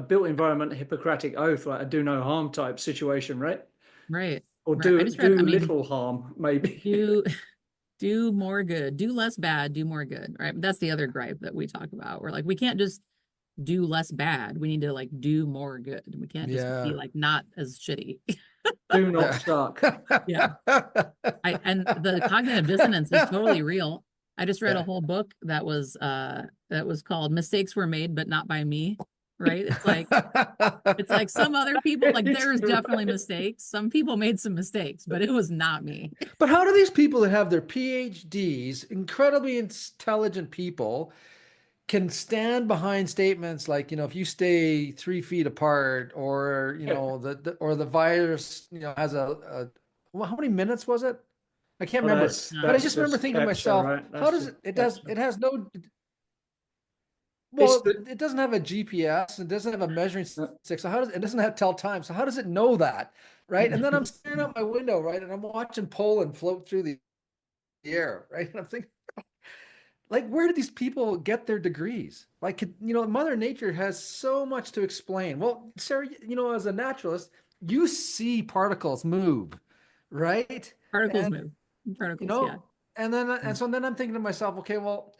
built environment Hippocratic oath, like a do no harm type situation, right? Right. Or do little harm, maybe. Do more good, do less bad, do more good, right? But that's the other gripe that we talk about. We're like, we can't just do less bad. We need to like do more good. We can't just be like not as shitty. Do not suck. Yeah. And the cognitive dissonance is totally real. I just read a whole book that was called Mistakes Were Made, but Not by Me. Right? It's like some other people, like there's definitely mistakes. Some people made some mistakes, but it was not me. But how do these people that have their PhDs, incredibly intelligent people, can stand behind statements like, if you stay 3 feet apart, or the virus, has how many minutes was it? I can't remember. But I just remember thinking to myself, right? How does it has no. Well, it doesn't have a GPS. It doesn't have a measuring stick. So it doesn't have tell time. So how does it know that, right? And then I'm staring out my window, right, and I'm watching Poland float through the air, right? And I'm thinking, like, where do these people get their degrees? Like, Mother Nature has so much to explain. Well, Sarah, as a naturalist, you see particles move, right? Particles move. Yeah. And so then I'm thinking to myself, okay, well,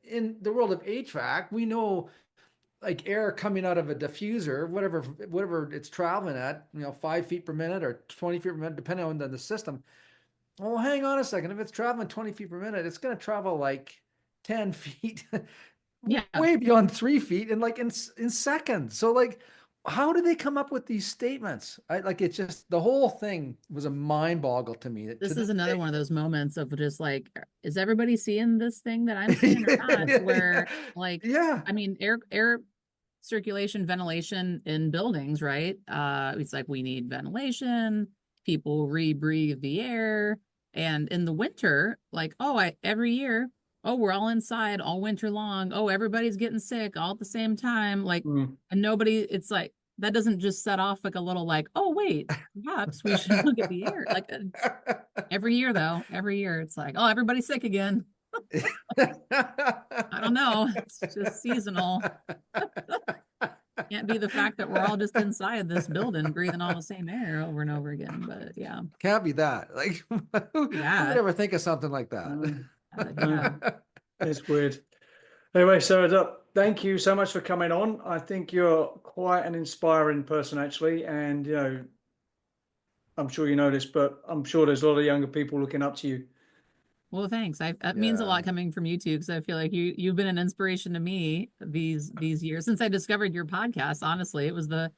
in the world of HVAC, we know like air coming out of a diffuser, whatever it's traveling at, 5 feet per minute or 20 feet per minute, depending on the system. Well, hang on a second. If it's traveling 20 feet per minute, it's going to travel like 10 feet, way beyond 3 feet, and like in seconds. So like, how do they come up with these statements? It's just the whole thing was a mind boggle to me. This is another one of those moments of just like, is everybody seeing this thing that I'm seeing or not? Where like, yeah, I mean, air circulation, ventilation in buildings, right? It's like we need ventilation, people rebreathe the air. And in the winter, like, every year, we're all inside all winter long. Oh, everybody's getting sick all at the same time. Like, and nobody, it's like, that doesn't just set off like a little like, oh, wait, perhaps we should look at the air. Like every year, though, every year, it's like, oh, everybody's sick again. I don't know. It's just seasonal. Can't be the fact that we're all just inside this building breathing all the same air over and over again. But yeah. Can't be that. Like, who would ever think of something like that? Yeah. It's weird. Anyway, Sarah, thank you so much for coming on. I think you're quite an inspiring person, actually. And, you know, I'm sure you know this, but I'm sure there's a lot of younger people looking up to you. Well, thanks. That means a lot coming from you too, because I feel like you've been an inspiration to me these years since I discovered your podcast. Honestly, it was the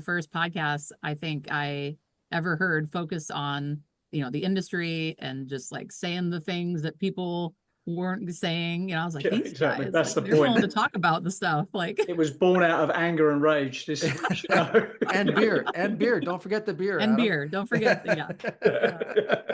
first podcast I think I ever heard focused on, you know, the industry and just like saying the things that people weren't saying. You know, I was like, these exactly. guys, That's like, the they're point. willing to talk about the stuff. Like it was born out of anger and rage. This is what you know. and beer. Don't forget the beer. And Adam. beer. Don't forget.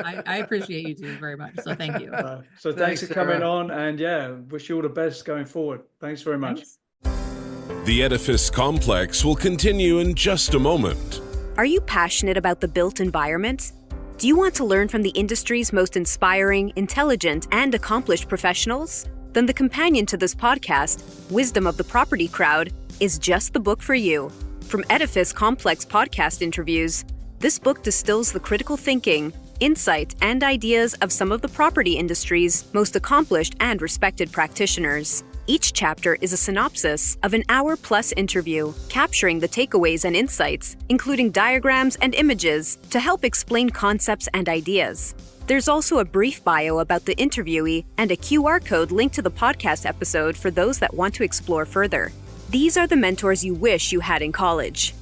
I appreciate you two very much. So thank you. So thanks for coming Sarah. on, and wish you all the best going forward. Thanks very much. Thanks. The Edifice Complex will continue in just a moment. Are you passionate about the built environment? Do you want to learn from the industry's most inspiring, intelligent, and accomplished professionals? Then the companion to this podcast, Wisdom of the Property Crowd, is just the book for you. From Edifice Complex podcast interviews, this book distills the critical thinking, insight, and ideas of some of the property industry's most accomplished and respected practitioners. Each chapter is a synopsis of an hour-plus interview, capturing the takeaways and insights, including diagrams and images, to help explain concepts and ideas. There's also a brief bio about the interviewee and a QR code linked to the podcast episode for those that want to explore further. These are the mentors you wish you had in college.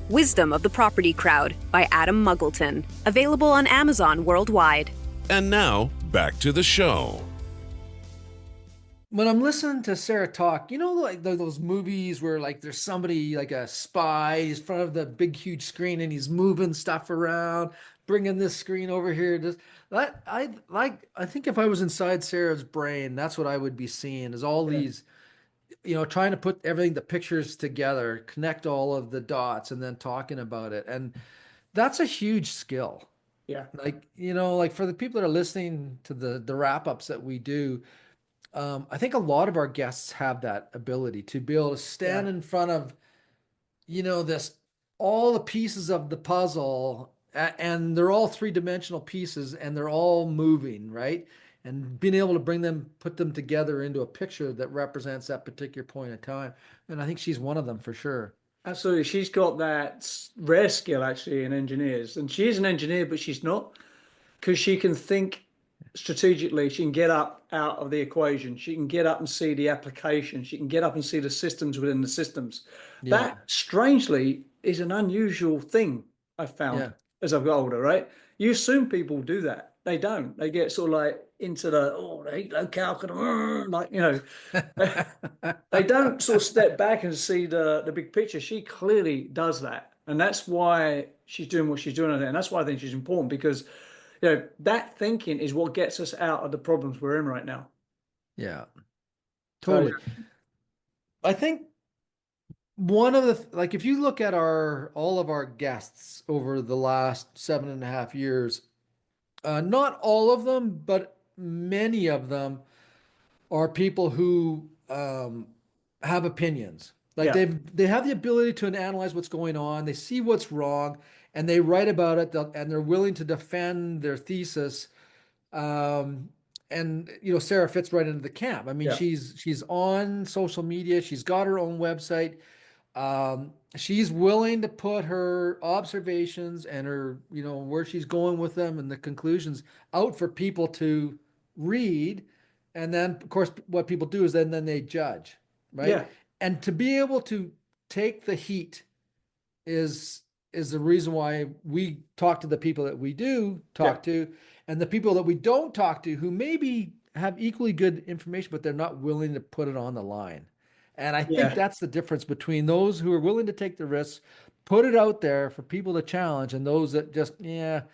Wisdom of the Property Crowd by Adam Muggleton. Available on Amazon worldwide. And now, back to the show. When I'm listening to Sarah talk, you know, like those movies where like there's somebody like a spy, he's in front of the big huge screen and he's moving stuff around, bringing this screen over here. I think if I was inside Sarah's brain, that's what I would be seeing is all these, you know, trying to put everything, the pictures together, connect all of the dots and then talking about it. And that's a huge skill. Yeah. Like, you know, like for the people that are listening to the wrap-ups that we do, I think a lot of our guests have that ability to be able to stand in front of, you know, all the pieces of the puzzle, and they're all three-dimensional pieces and they're all moving, right? And being able to put them together into a picture that represents that particular point in time. And I think she's one of them for sure. Absolutely. She's got that rare skill actually in engineers, and she's an engineer, but she's not, because she can think strategically. She can get up out of the equation. She can get up and see the application. She can get up and see the systems within the systems. That strangely is an unusual thing I've found as I've got older, right? You assume people do that. They don't. They get sort of like into the heat locale, like, you know, they don't sort of step back and see the big picture. She clearly does that. And that's why she's doing what she's doing on there. And that's why I think she's important, because you know, that thinking is what gets us out of the problems we're in right now. Yeah, totally. I think one of the, like, if you look at all of our guests over the last 7.5 years, not all of them, but many of them are people who have opinions. Like they have the ability to analyze what's going on. They see what's wrong and they write about it, and they're willing to defend their thesis. And you know, Sarah fits right into the camp. I mean, she's on social media. She's got her own website. She's willing to put her observations and her, you know, where she's going with them and the conclusions out for people to read. And then, of course, what people do is then they judge, right? Yeah. And to be able to take the heat is the reason why we talk to the people that we do talk to, and the people that we don't talk to who maybe have equally good information, but they're not willing to put it on the line. And I think that's the difference between those who are willing to take the risks, put it out there for people to challenge, and those that just, they're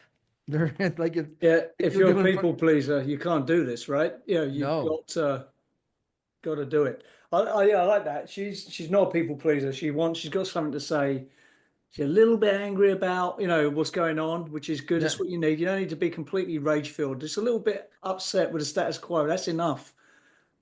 like, if you're a people pleaser, you can't do this, right? You've got to do it. I like that. She's not a people pleaser. She's got something to say. She's a little bit angry about, what's going on, which is good. That's what you need. You don't need to be completely rage-filled. Just a little bit upset with the status quo. That's enough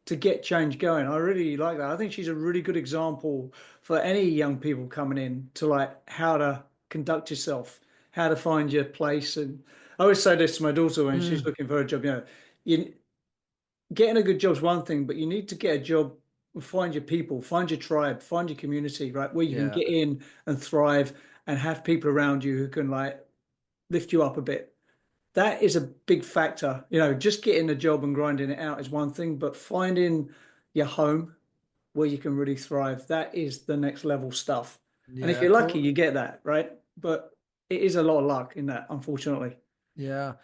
to get change going. I really like that. I think she's a really good example for any young people coming in to like how to conduct yourself, how to find your place. And I always say this to my daughter when she's looking for a job, getting a good job is one thing, but you need to get a job and find your people, find your tribe, find your community, right? Where you can get in and thrive and have people around you who can like lift you up a bit. That is a big factor. Just getting a job and grinding it out is one thing, but finding your home where you can really thrive, that is the next level stuff. And if you're lucky, you get that, right? But it is a lot of luck in that, unfortunately. Yeah.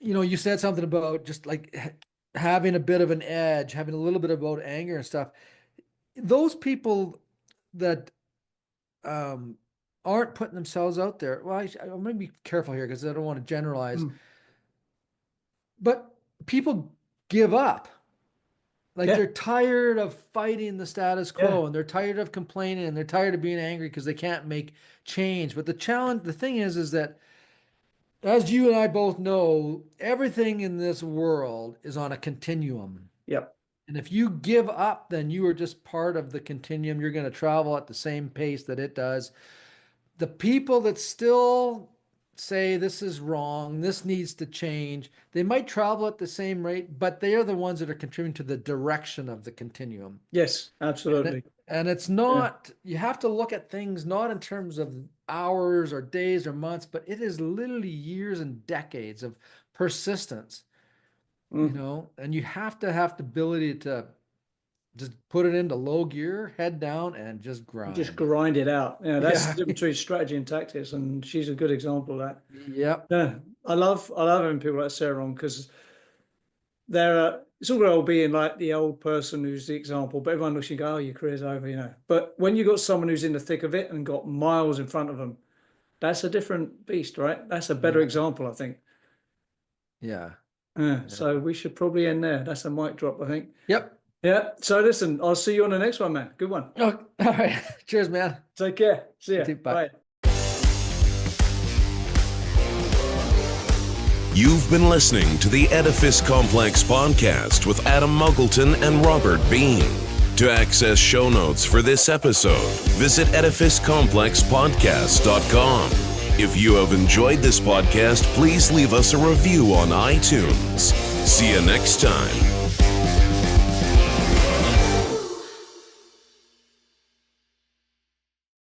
You said something about just like having a bit of an edge, having a little bit about anger and stuff. Those people that aren't putting themselves out there. Well, I'm going to be careful here because I don't want to generalize. But people give up. Like they're tired of fighting the status quo, and they're tired of complaining, and they're tired of being angry because they can't make change. But the thing is that, as you and I both know, everything in this world is on a continuum. Yep. And if you give up, then you are just part of the continuum. You're going to travel at the same pace that it does. The people that still say this is wrong, this needs to change, they might travel at the same rate, but they are the ones that are contributing to the direction of the continuum. Yes, absolutely. And it's not, you have to look at things not in terms of hours or days or months, but it is literally years and decades of persistence, and you have to have the ability to just put it into low gear, head down, and just grind. Just grind it out. That's the difference between strategy and tactics, and she's a good example of that. Yep. Yeah, I love having people like Sarah on because it's all well being like the old person who's the example, but everyone looks and go, "Oh, your career's over," But when you've got someone who's in the thick of it and got miles in front of them, that's a different beast, right? That's a better example, I think. Yeah. So we should probably end there. That's a mic drop, I think. Yep. Yeah. So listen, I'll see you on the next one, man. Good one. Oh, all right. Cheers, man. Take care. See ya. Bye. You've been listening to the Edifice Complex podcast with Adam Muggleton and Robert Bean. To access show notes for this episode, visit edificecomplexpodcast.com. If you have enjoyed this podcast, please leave us a review on iTunes. See you next time.